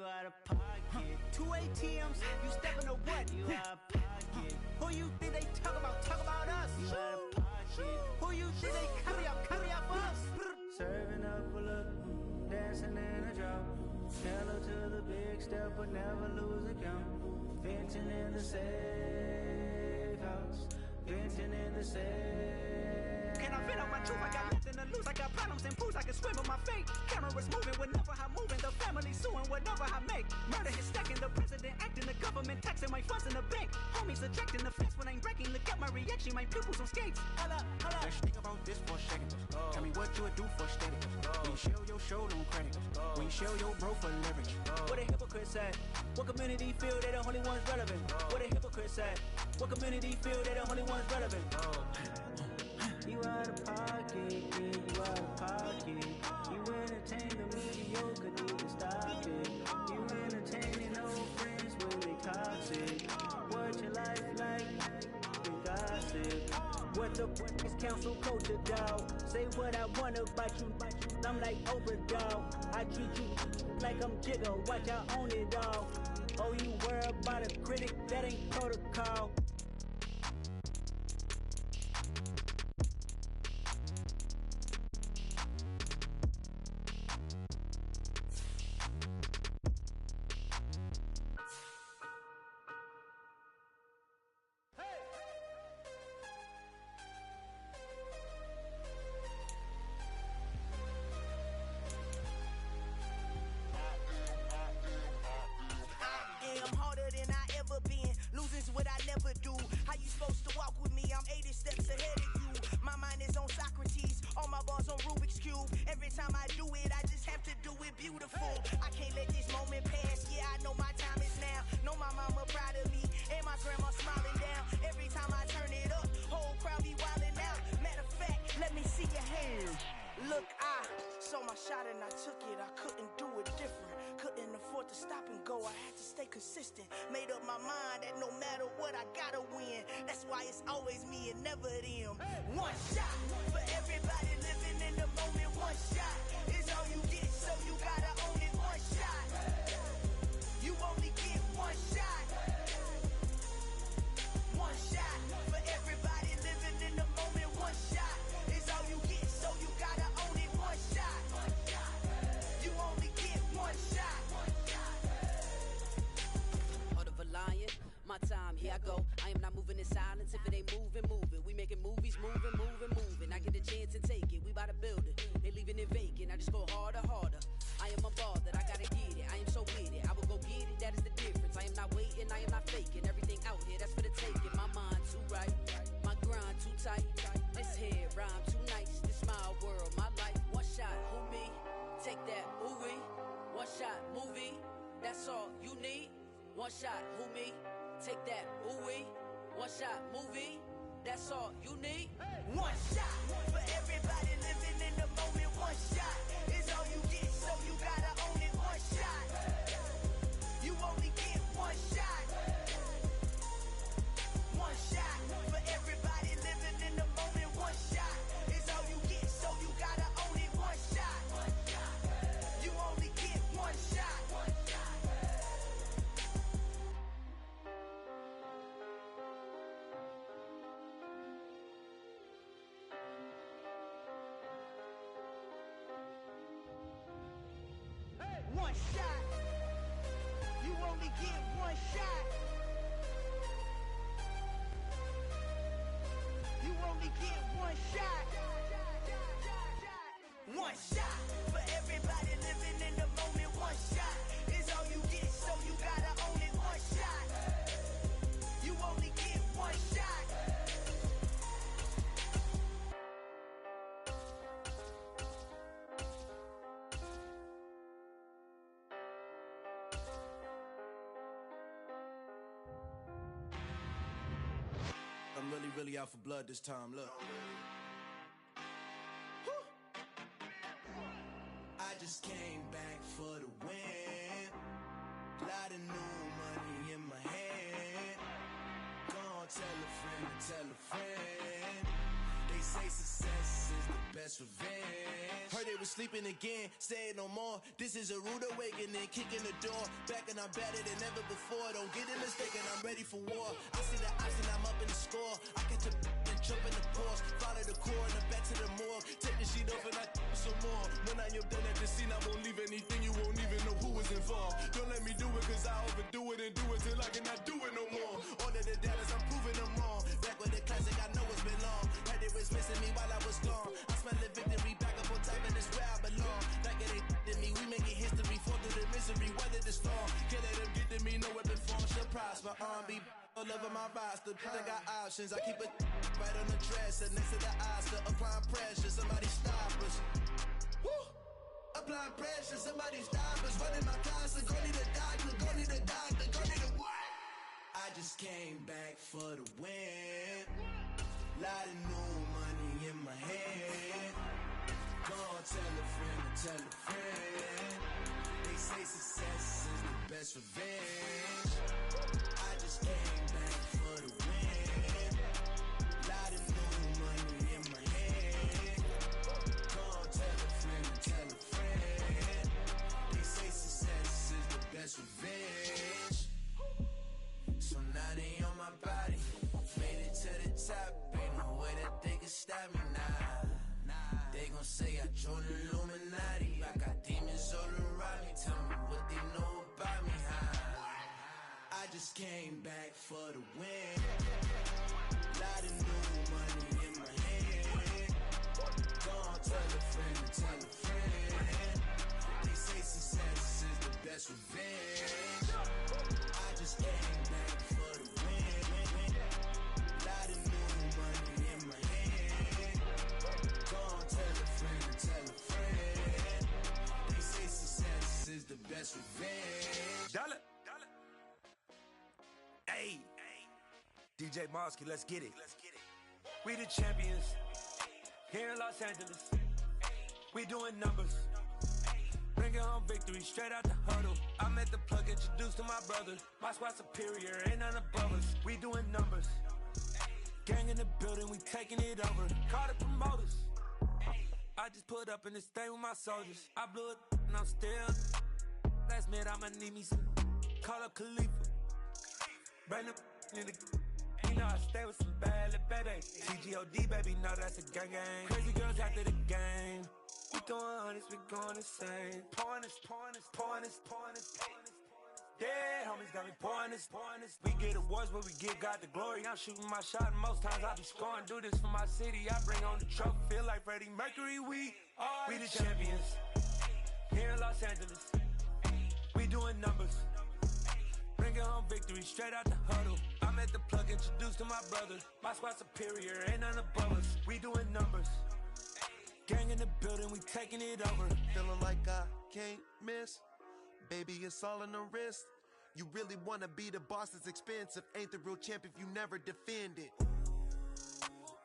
out of pocket. 2 ATMs, you stepping to what? You out of pocket. Who you think they talk about? Talk about us. You out of pocket. Who you think they carry out for us? Serving up a look, dancing in a drop. Hello to the big step, but never lose a count. Venting in the safe house. Venting in the safe. Can I vent out my truth? I got nothing to lose. I got problems and pools. I can swim with my fate. Cameras moving whenever I'm moving. The family suing whatever I make. Murder is stacking. The president acting. The government taxing my funds in the bank. Homies ejecting the fence when I'm breaking. Look at my reaction. My pupils on skates. Holla, holla. Let's think about this for a second. Tell me what you would do for steady. When you show your show on credit. When you show your bro for leverage. What a hypocrite said. What community feel they the only ones relevant? What a hypocrite said. What community feel they the only ones relevant? You out of pocket, yeah, you out of pocket. You entertain the mediocre, need to stop it. You entertaining old friends when they toxic. What your life like? You gossip. What the fuck is council culture, dog? Say what I want about you. I'm like Oprah, dog. I treat you like I'm Jigga. Watch I own it, dog. Oh, you worry about a critic? That ain't protocol. Consistent, made up my mind that no matter what I gotta win. That's why it's always me and never them. One shot for everybody living in the moment. One shot is all you get, so you gotta own it. One shot, you only get one shot. One shot for everybody living in the moment. One shot is all you get, so you gotta own it. One shot, you only get one shot. Lion. My time, here I go. I am not moving in silence. If it ain't moving, moving. We making movies, moving. I get a chance and take it. We bout to build it. They leaving it vacant. I just go harder. I am a ball that I gotta get it. I am so with it. I will go get it. That is the difference. I am not waiting. I am not faking. Everything out here, that's for the taking. My mind too right. My grind too tight. This head rhyme too nice. This my world, my life. One shot, who me? Take that, ooh wee. One shot, movie. That's all you need. One shot, who me? Take that, ooh wee. One shot, movie. That's all you need. One shot for everybody living in the moment. One shot is all you get, so you gotta own it. One shot, you only get one shot. One shot for everybody living in the moment. One shot is all you get, so you gotta own it. One shot, you only get one shot. One shot. You only get one shot. You only get one shot. One shot for everybody living in the moment. One shot is all you get, so you gotta own it. One shot. You only get one shot. I'm really out for blood this time, look. I just came back for the win. Lot of new money in my hand. Go on, tell a friend to tell a friend. They say success is the best revenge. Heard they was sleeping again, say it no more. This is a rude awakening, kicking the door. Back and I'm better than ever before. Don't get it mistaken, I'm ready for war. I see the option, I'm up in the score. I catch a and jump in the pause. Follow the core and I'm back to the morgue. Take the sheet off and I some more. When I am done at the scene, I won't leave anything. You won't even know who was involved. Don't let me do it, cause I overdo it and do it till I cannot do it no more. All of the doubters, I'm proving them wrong. Back with the classic, I know it's been long. Heard they was missing me while I was gone. I smell the victory, back up on time, and it's where I belong. Like it ain't to me, we making history. Fall through the misery, weather the storm. Can't let them get to me, no weapon form should prosper. R&B all over my roster, I got options. I keep it right on the dresser, next to the Oscar. Applying pressure, somebody stop us. Woo! Applying pressure, somebody stop us. Running my closet, go need a doctor, go need a doctor, go need a what? I just came back for the win. Lot of new money in my hand. Go on, tell a friend to tell a friend. They say success is the best revenge. I just came back for the win. Lot of new money in my hand. Go on, tell a friend to tell a friend. They say success is the best revenge. So now they on my body. Made it to the top. Ain't no way that they can stop me now. They gon' say I joined the Illuminati. I got demons all around me. Tell me what they know about me, huh? I just came back for the win. Lot of new money in my hand. Go on, tell a friend to tell a friend. They say success is the best revenge. I just came back for the win. Lot of new money in my hand. Go on, tell a friend to tell a friend. They say success is the best revenge. Dollar. Hey, DJ Mosky, let's get it. We the champions here in Los Angeles. We doing numbers. Bringing home victory straight out the huddle. I met the plug, introduced to my brother. My squad superior, ain't none above us. We doing numbers. Gang in the building, we taking it over. Call the promoters. I just put up in this thing with my soldiers. I blew it and I'm still. Last minute I'ma need me some. Call up Khalifa. Bring the in the. You know I stay with some bad little baby. TGOD baby, know that's a gang gang. Crazy girls after the game. We throwing hundreds, we going insane. Pouring this. Yeah, homies got me pouring this. We get awards, but we give God the glory. I'm shooting my shot, and most times I be scoring. Do this for my city, I bring on the trophy. Feel like Freddie Mercury, we the champions. Here in Los Angeles, we doing numbers. Bringing home victory straight out the huddle. I met the plug, introduced to my brother. My squad superior, ain't none above us. We doing numbers. Gang in the building, we taking it over. Feeling like I can't miss. Baby, it's all in the wrist. You really wanna be the boss, it's expensive. Ain't the real champ if you never defend it.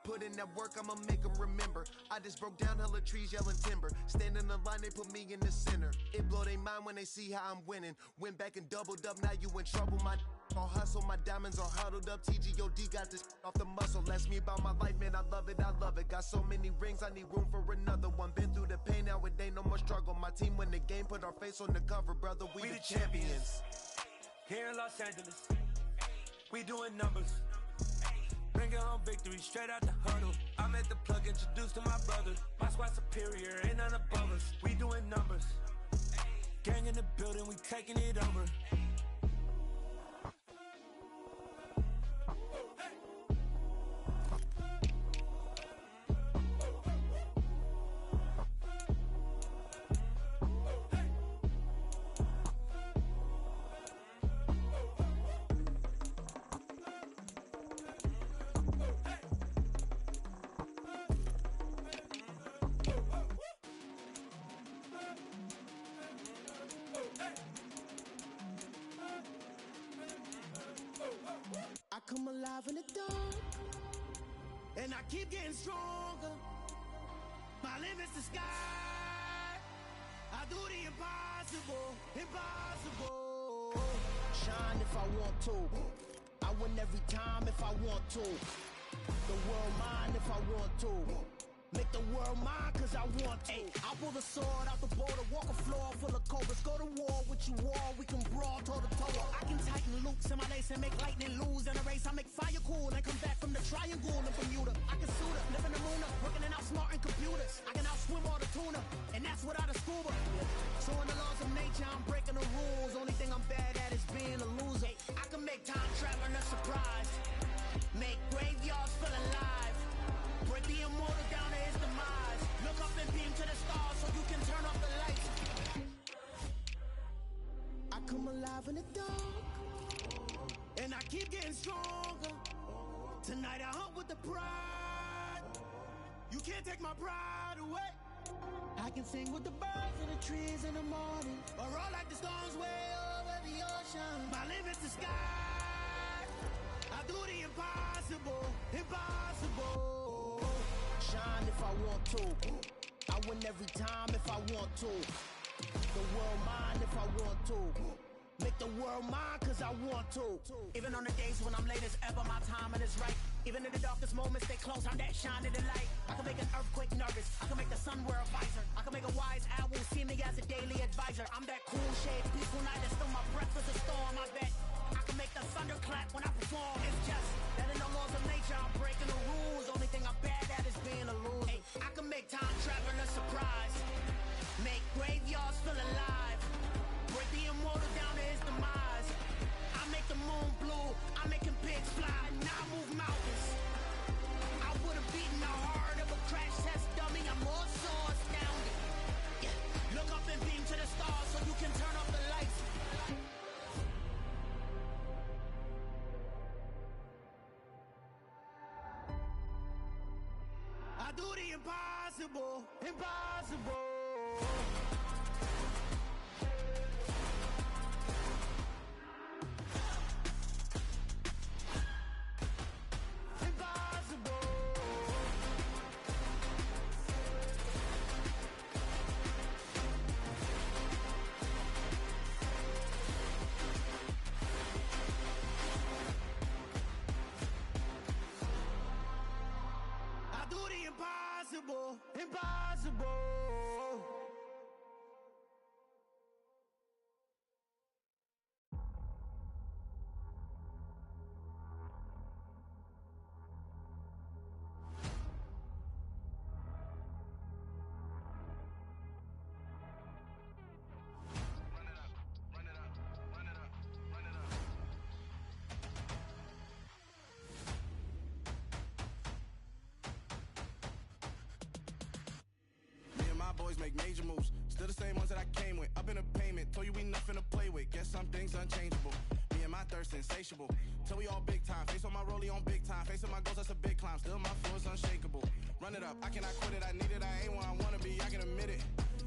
Put in that work, I'ma make them remember. I just broke down hella trees, yelling timber. Stand in the line, they put me in the center. It blow their mind when they see how I'm winning. Went back and doubled up, now you in trouble. My all hustle, my diamonds are huddled up. TGOD got this off the muscle. That's me about my life, man, I love it. Got so many rings, I need room for another one. Been through the pain, now it ain't no more struggle. My team win the game, put our face on the cover, brother. We the champions. Here in Los Angeles, we doing numbers. Bringing home victory straight out the huddle. I met the plug, introduced to my brother. My squad superior, ain't none above us. We doing numbers. Gang in the building, we taking it over. I come alive in the dark, and I keep getting stronger. My limit's the sky. I do the impossible, impossible. Shine if I want to. I win every time if I want to. The world mine if I want to. Make the world mine cause I want to. I pull the sword out the border, walk a floor full of cobras. Go to war with you all, we can brawl toe to toe. I can tighten loops in my lace and make lightning lose in a race. I make fire cool and come back from the triangle in Bermuda. I can suit up, live in the moon up, working and outsmarting computers. I can outswim all the tuna, and that's without a scuba. So in the laws of nature, I'm breaking the rules. Only thing I'm bad at is being a loser. I can make time traveling a surprise. Make graveyards feel alive. Break the immortal down to his demise. Look up and beam to the stars so you can turn off the lights. I come alive in the dark, and I keep getting stronger. Tonight I hunt with the pride. You can't take my pride away. I can sing with the birds and the trees in the morning, or roll like the storms way over the ocean. My limit's the sky. I do the impossible, impossible. Shine if I want to. I win every time if I want to. The world mine if I want to. Make the world mine cause I want to. Even on the days when I'm late as ever, my timing is right. Even in the darkest moments, stay close, I'm that shine in the light. I can make an earthquake nervous, I can make the sun wear a visor. I can make a wise owl see me as a daily advisor. I'm that cool shade, peaceful night, and still my breath is a storm, I bet. I can make the thunder clap when I perform. It's just that in the laws of nature, I'm breaking the rules. Only thing I'm bad at is being a loser. Hey, I can make time traveling a surprise. Make graveyards feel alive. Break the immortal down to his demise. I make the moon blue. I'm making pigs fly. Now I move mountains. I would have beaten the heart of a crash test dummy. I'm more so astounded. Yeah. Look up and beam to the stars so you can turn off the lights. I do the impossible, impossible. Impossible, impossible. Boys make major moves, still the same ones that I came with. Up in a payment, told you we nothing to play with. Guess some things unchangeable. Me and my thirst insatiable. Till we all big time. Face on my rollie on big time. Facing my goals, that's a big climb. Still my flow is unshakable. Run it up, I cannot quit it. I need it, I ain't where I wanna be. I can admit it.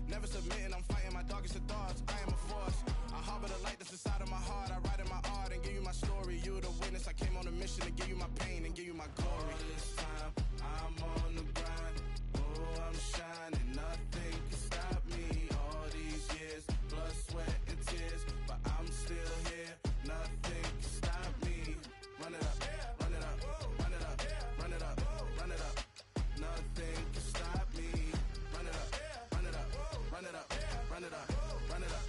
Never submitting, I'm fighting my darkest of thoughts. I am a force. I harbor the light that's inside of my heart. I write in my art and give you my story. You the witness. I came on a mission to give you my pain and give you my glory. All this time, I'm on the grind. Oh, I'm shining. Nothing can stop me. All these years, blood, sweat, and tears. But I'm still here. Nothing can stop me. Run it up, run it up, run it up, run it up, run it up. Nothing can stop me. Run it up, run it up, run it up, run it up, run it up.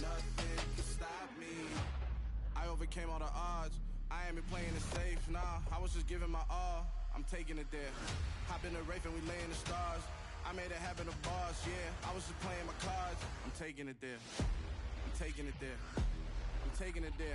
Nothing can stop me. I overcame all the odds. I ain't been playing it safe, nah. I was just giving my all. I'm taking it there. Hop in the Wraith and we lay in the stars. I made it happen to bars, yeah. I was just playing my cards. I'm taking it there. I'm taking it there. I'm taking it there.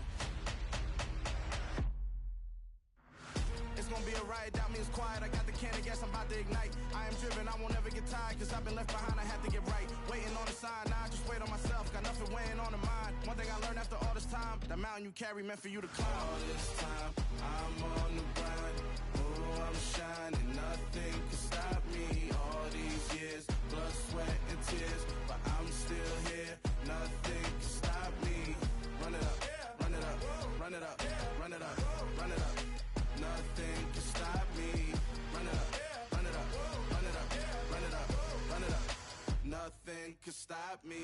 It's gonna be a riot, doubt me it's quiet. I got the can of gas, I'm about to ignite. I am driven, I won't ever get tired. Cause I've been left behind, I had to get right. Waiting on the sign, now I just wait on myself. Got nothing weighing on the mind. One thing I learned after all this time, that mountain you carry meant for you to climb. All this time, I'm on the grind. Oh, I'm shining, nothing can stop me. All these years, blood, sweat, and tears. But I'm still here, nothing can stop me. Run it up, run it up, run it up, run it up, run it up. Nothing can stop me. Run it up, run it up, run it up, run it up, run it up. Nothing can stop me.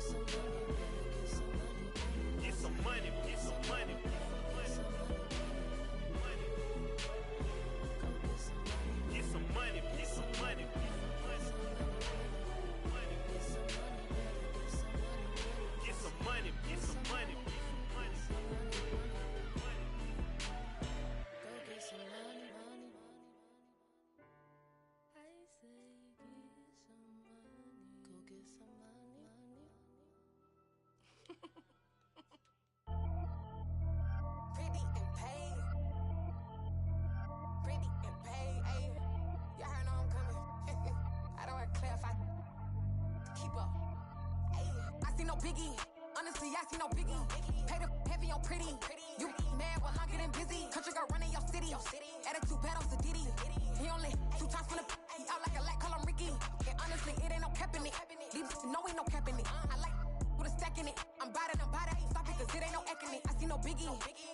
biggie. Honestly, I see no biggie. Pay the heavy on pretty. You mad while I'm getting busy. Country girl running your city. Attitude bad on Sadiddy. He only 2 times from the he out like a lack, call him Ricky. And honestly, it ain't no cap in it. These know ain't no cap in it. I like with a stack in it. I'm bout it. Stop it, cause it ain't no eck in it. I see no biggie.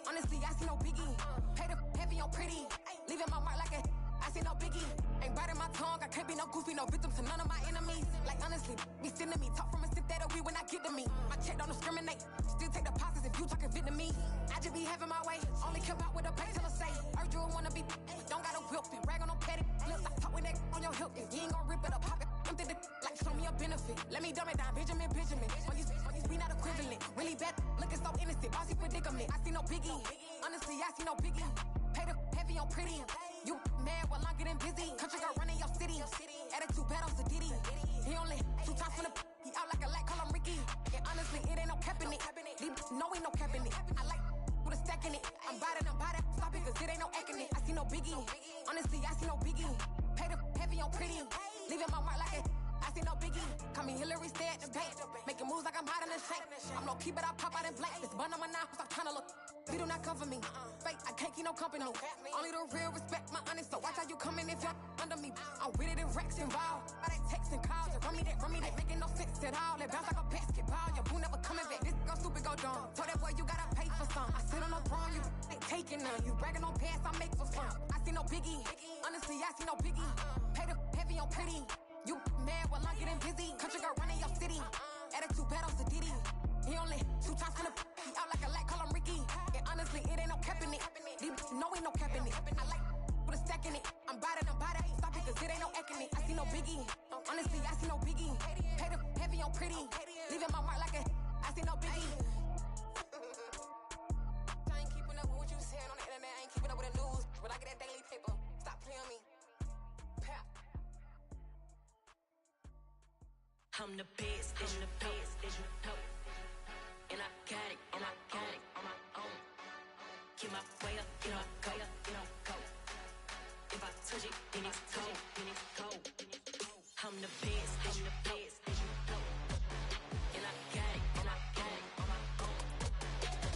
Honestly, I see no biggie. Pay the heavy on pretty. Leaving my mark like a I see no biggie. Ain't biting my tongue. I can't be no goofy, no victim to none of my enemies. Like honestly, be sending me talk from a sip that we when I get to me. My check don't discriminate. Still take deposits if you talking Vietnamese. I just be having my way. Only care about what the pay teller say. Urge you wanna be don't gotta whip it. Rag on no petty. Lips I talk with that on your hip. If you ain't gon' rip it up, pop it. Empty the like show me a benefit. Let me dumb it down, Benjamin. We not equivalent. Really bad, looking so innocent. Bossy predicament. I see no biggie. Honestly, I see no biggie. Pay the heavy on pretty. You mad while I'm getting busy. Country girl running your city. Attitude bad on Sadiddy. He only 2 times from the he out like a lack, call him Ricky. And honestly, it ain't no cap in it. No ain't no cap in it. I like with a stack in it. I'm bout it. Stop it, cause it ain't no eck in it. I see no biggie. Honestly, I see no biggie. Pay the heavy on pretty. Leaving my mark like a I see no biggie. Call me Hillary, stay at the bank. Making moves like I'm hot in the shank. I'm low key, but I pop out in blank. This bun on my knife, stop trying to look. They do not cover me. Fake, I can't keep no company. Only the real respect my honest. So watch how you coming if you're under me. I'm with it in Rex involved. I they text and calls and run me that. Making no sense at all. They bounce like a basketball. Your boo never coming back. This go stupid, go dumb. Told that boy you gotta pay for some. I sit on no throne, you ain't taking none. You bragging on pants, I make for fun. I see no biggie. Honestly, I see no biggie. Pay the heavy on pretty. You mad while I'm getting busy. Country girl running your city. Attitude bad on Sadiddy. He only 2 times from the he out like a lack, call him Ricky. And honestly, it ain't no cap in it. No ain't no cap in it. I like with a stack in it. I'm bout it. Stop it, cause it ain't no eck in it. I see no biggie. Honestly, I see no biggie. Pay the heavy on pretty. Leaving my mark like a I see no biggie. I ain't keeping up with what you saying on the internet. I ain't keeping up with the news. But I get that daily paper. Stop playing on me. I'm the best, I'm the best, and I got it, on my own. Get my way up, go. If I touch it, then it's cold. I'm the best, and I got it, on my own.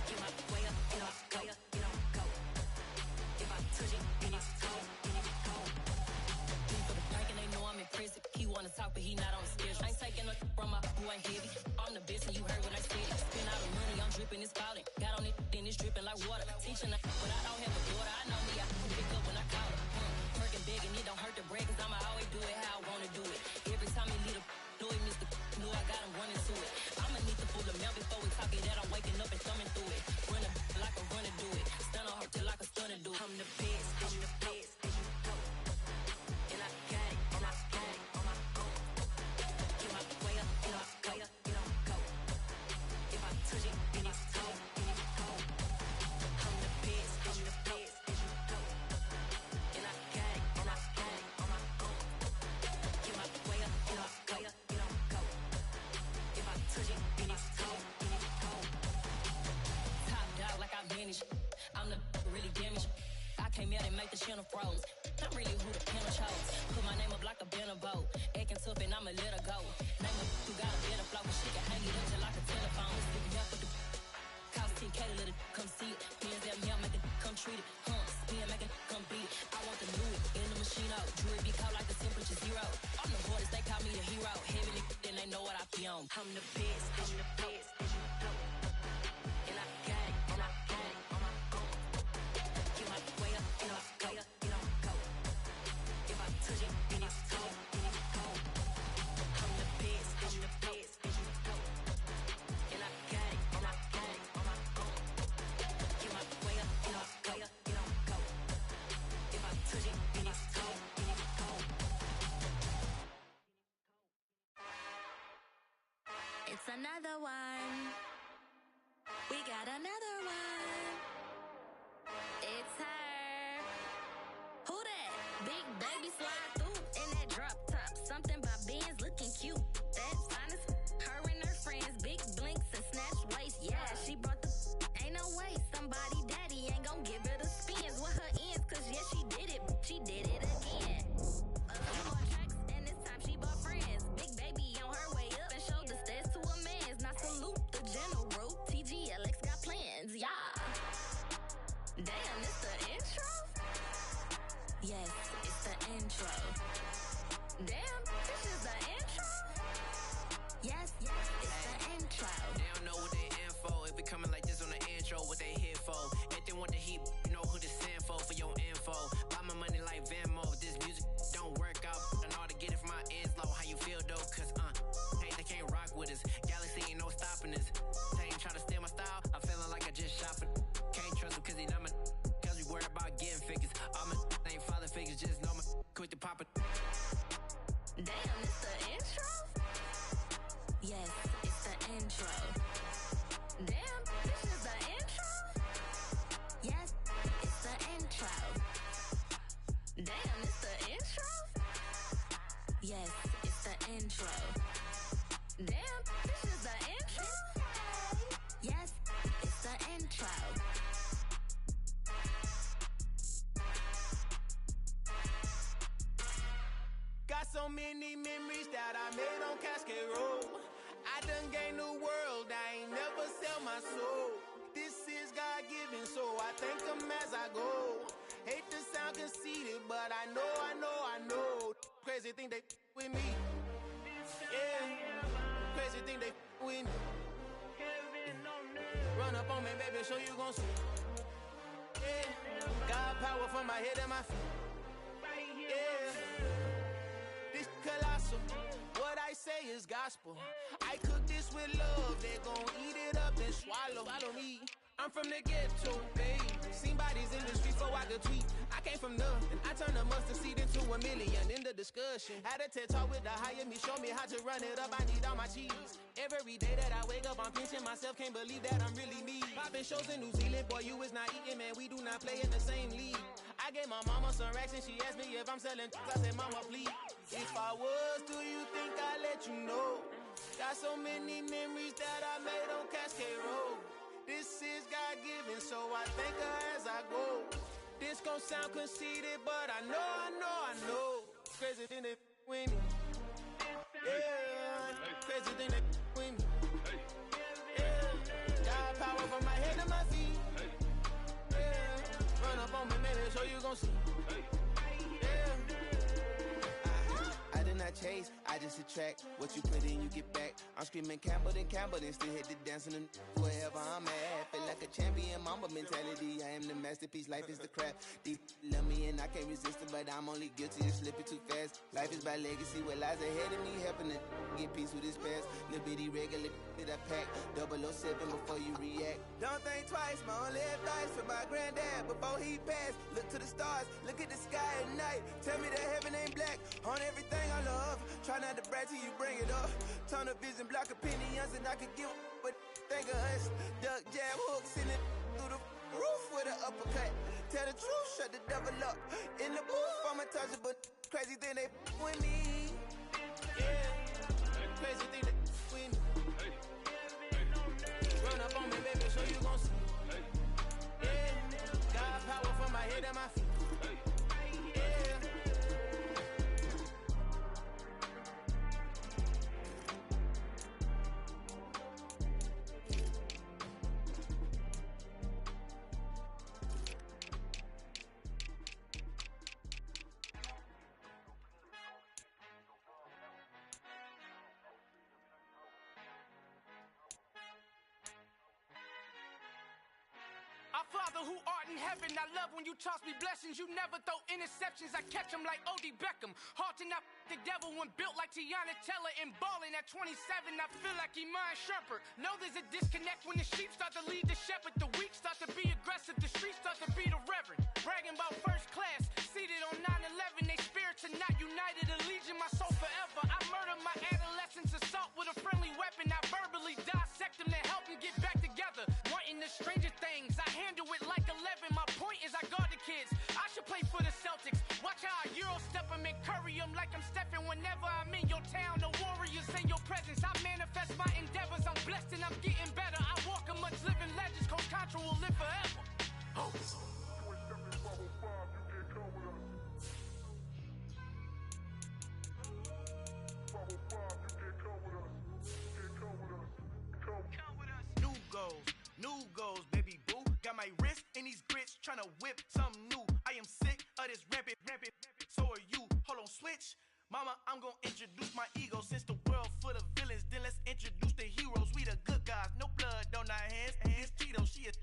Get my way up, go. If I touch it, then it's cold. For the plank and they know I'm in prison. He wanna talk, but he not on the schedule. I ain't taking no from my who ain't heavy. I'm the best and you heard what I said. Spend all the money, I'm dripping, it's falling. Got on it, then it's dripping like water. Teaching her, but I don't have a daughter. I know me, I can pick up when I call her. Working big and it don't hurt to break, cause I'ma always do it how I wanna do it. Every time he lead a do it, Mr. Know I got him running to it. I'ma need to pull the mail before we talk it that I'm waking up and thumbing through it. Run a like a runner do it. Stun on her till like a stunner do it. I'm the best, and I got it, on my own. Get my way up, go. If I touch it, then it's cold. I'm the best, and I got it, on my own. Get my way up, go. If I touch it, then it's cold. Top dog like I manage. I'm the really damaged. I came out and make the channel froze. I'm really who the piano chose. Put my name up like a banner boat. Acting tough and I'ma let her go. Name her who got a better flow, but she can hang it up just like a telephone. Sticking up with the cost 10K to let it come see it. Hands down here, make it come treat it. Spin, make it come beat it. I want the new it in the machine out. Jewelry be cold like the temperature 0. I'm the hardest, they call me the hero. Heavy then they know what I be on. I'm the best, and I got it, on my own. Get my way up, go. If I touch it, then it's cold. I'm the best, and I got it, on my own. Get my way up, go. If I touch it, then it's cold. It's another one. We got another one. It's her. Who that? Big baby slide through in that drop top. Something about Benz looking cute. That's honest. Her and her friends, big blinks and snatch waist. Yeah, she brought the. Ain't no way somebody daddy ain't gon' give her the spins with her ends. Cause yeah, she did it. She did it again. A few more tracks and this time she bought friends. Big baby on her way up and showed the stats to a man's. Not salute. intro. Damn, this is the intro? Yes, it's the intro. They don't know what they info. If we coming like this on the intro, what they here for? If they want the heat, you know who to send for your info. Buy my money like Venmo. If this music don't work out, and all to get it from my ends low. How you feel though? Cause hey, they can't rock with us. Galaxy ain't no stopping us. They ain't try to steal my style. I'm feeling like I just shot for. Can't trust him cause he not my. Cause we worried about getting figures. All my ain't father figures. Just know my quick to pop it. Damn, it's the intro? Yes, it's the intro. Damn, this is the intro? Yes, it's the intro. Damn, it's the intro? Yes, it's the intro. Damn, this is the intro? Yes, it's the intro. Got so many memories that I made on Cascade Road. I done gained the world, I ain't never sell my soul. This is God-given, so I thank him as I go. Hate to sound conceited, but I know. Crazy thing they with me. Yeah, crazy thing they with me. Run up on me, baby, so you gon' see. Yeah, got power from my head and my feet. Yeah. Colossal, what I say is gospel. I cook this with love, they gon' eat it up and swallow. Follow me, I'm from the ghetto, babe. Seen bodies in the streets before I could tweet. I came from nothing, I turned a mustard seed into a million. In the discussion, had a TED talk with the higher me, show me how to run it up. I need all my cheese. Every day that I wake up, I'm pinching myself, can't believe that I'm really me. Popping shows in New Zealand, boy, you is not eating, man. We do not play in the same league. I gave my mama some racks and she asked me if I'm selling. I said, mama, please. If I was, do you think I'd let you know? Got so many memories that I made on Cascade Road. This is God-given, so I thank her as I go. This gon' sound conceited, but I know. Crazy thing they with me. Yeah, crazy thing they with me. Yeah, got power from my head to my feet. Yeah, run up on me, baby, so you gon' see. I did not chase, I just attract. What you put in, you get back. I'm screaming Campbell, then still hit the dancing and wherever I'm at. Feel like a champion, mamba mentality. I am the masterpiece, life is the crap. Deep love me and I can't resist it, but I'm only guilty of slipping too fast. Life is by legacy, what lies ahead of me, helping to get peace with this past. Little bitty regular that I pack, 007 before you react. Don't think twice, my only advice for my granddad before he passed. Look to the stars, look at the sky at night. Tell me that heaven ain't black on everything I love. Try not to brag till you bring it up. Tunnel vision, block opinions, and I could give but think of us. Duck jab hooks in it through the roof with an uppercut. Tell the truth, shut the devil up. In the booth, I'm untouchable. Crazy thing they with me. Yeah, crazy thing they with me. Run up on me, baby, so you gon' see. Yeah, got power from my head and my feet. Our Father who art in heaven, I love when you toss me blessings. You never throw interceptions, I catch them like O.D. Beckham. Hard to not the devil when built like Tiana Teller and balling at 27. I feel like Iman Shumpert. Know there's a disconnect when the sheep start to lead the shepherd. The weak start to be aggressive, the streets start to be the reverend. Bragging about first class, seated on 9/11. They spirits are not united, a legion, my soul forever. I murder my adolescence, assault with a friendly weapon. I verbally dissect them to help them get back together. Wanting the stranger things, I handle it like 11. My point is I guard the kids. I should play for the Celtics. Watch how I Euro step them and curry them like I'm stepping. Whenever I'm in your town, the warriors in your presence. I manifest my endeavors. I'm blessed and I'm getting better. I walk amongst living legends. Coach Contra will live forever. Oh. New goals, baby boo. Got my wrist in these grits, tryna whip something new. I am sick of this rampant. So are you. hold on, switch. Mama, I'm gonna introduce my ego. Since the world full of villains, then let's introduce the heroes. We the good guys, no blood on our hands. Hands Tito, she is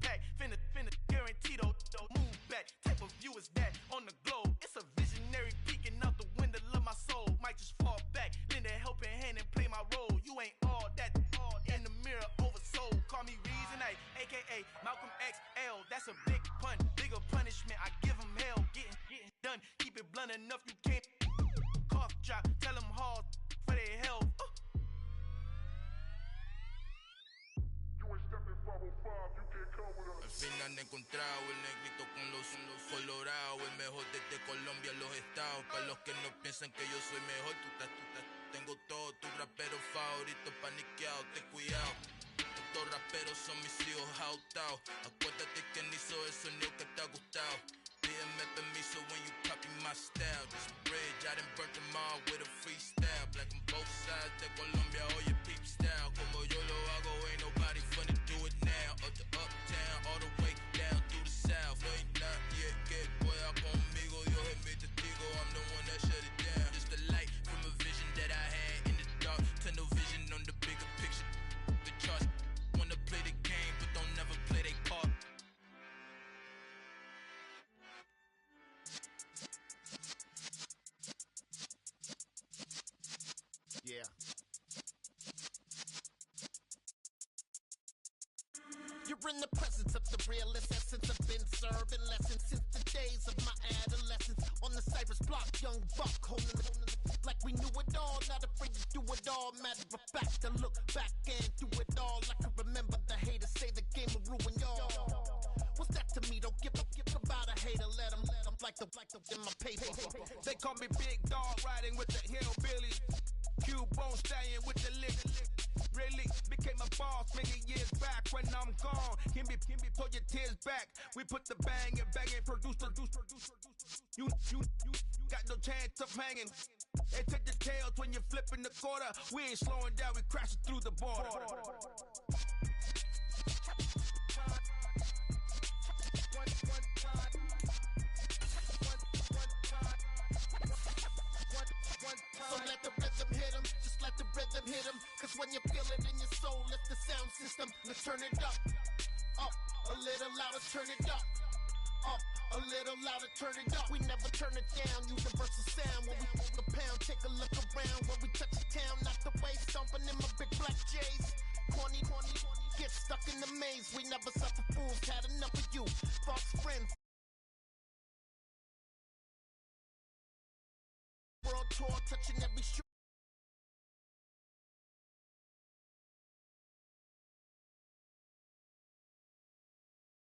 back. Finna, guaranteed. Move back. Type of view is that on the globe? It's a visionary peeking out the window of my soul. Might just fall back, lend a helping hand and play my role. You ain't all that. In the mirror, oversold. Call me Reason, aka Malcolm XL. That's a big pun, bigger punishment. I give him hell. Getting done. Keep it blunt enough. You can't cough drop. Tell them hard for their health. Al fin han encontrado el negrito con los colorados, el mejor desde Colombia, los estados. Para los que no piensan que yo soy mejor, tengo todos tus raperos favoritos paniqueados, ten cuidado. Estos raperos son mis hijos jautados. Acuérdate que ni hizo el sonido que te ha gustado. Pídeme permiso when you copy my style. This bridge, I done burnt them all with a freestyle. Black on both sides de Colombia, oye peep style. Como yo lo hago, ain't nobody finna do it now. Up to uptown, all the way down through the south. No ain't not yet, que pueda conmigo. Dios es mi testigo, I'm the one that shut it down. Just the light from a vision that I had in the dark. Tunnel vision on the bigger picture. The charts wanna play the game, but don't never play their part. Yeah. You're in the presence of the realest essence. I've been serving lessons since the days of my adolescence. On the Cypress block, young buck holding it like we knew it all. Not afraid to do it all. Matter of fact, to look back and do it all. I can remember the haters say the game will ruin y'all. What's that to me? Don't give about a hater. Let them like the in my paper. They call me Big Dog, riding with the hillbilly. Cubone staying with the lick. Really became a boss many years back. When I'm gone, can be pull your tears back. We put the bang and produce. You got no chance of hanging. They take the tails when you're flipping the quarter. We ain't slowing down, we crashing through the border. So let the rhythm hit 'em, just let the rhythm hit 'em. Cause when you feel it in your soul, lift the sound system. Let's turn it up, a little louder, turn it up, a little louder, turn it up. We never turn it down, universal sound. When we move the pound, take a look around. When we touch the town, knock the way, stomping in my big black J's. Corny, get stuck in the maze. We never suffer fools, had enough of you, false friends. World tour, touching every shoe.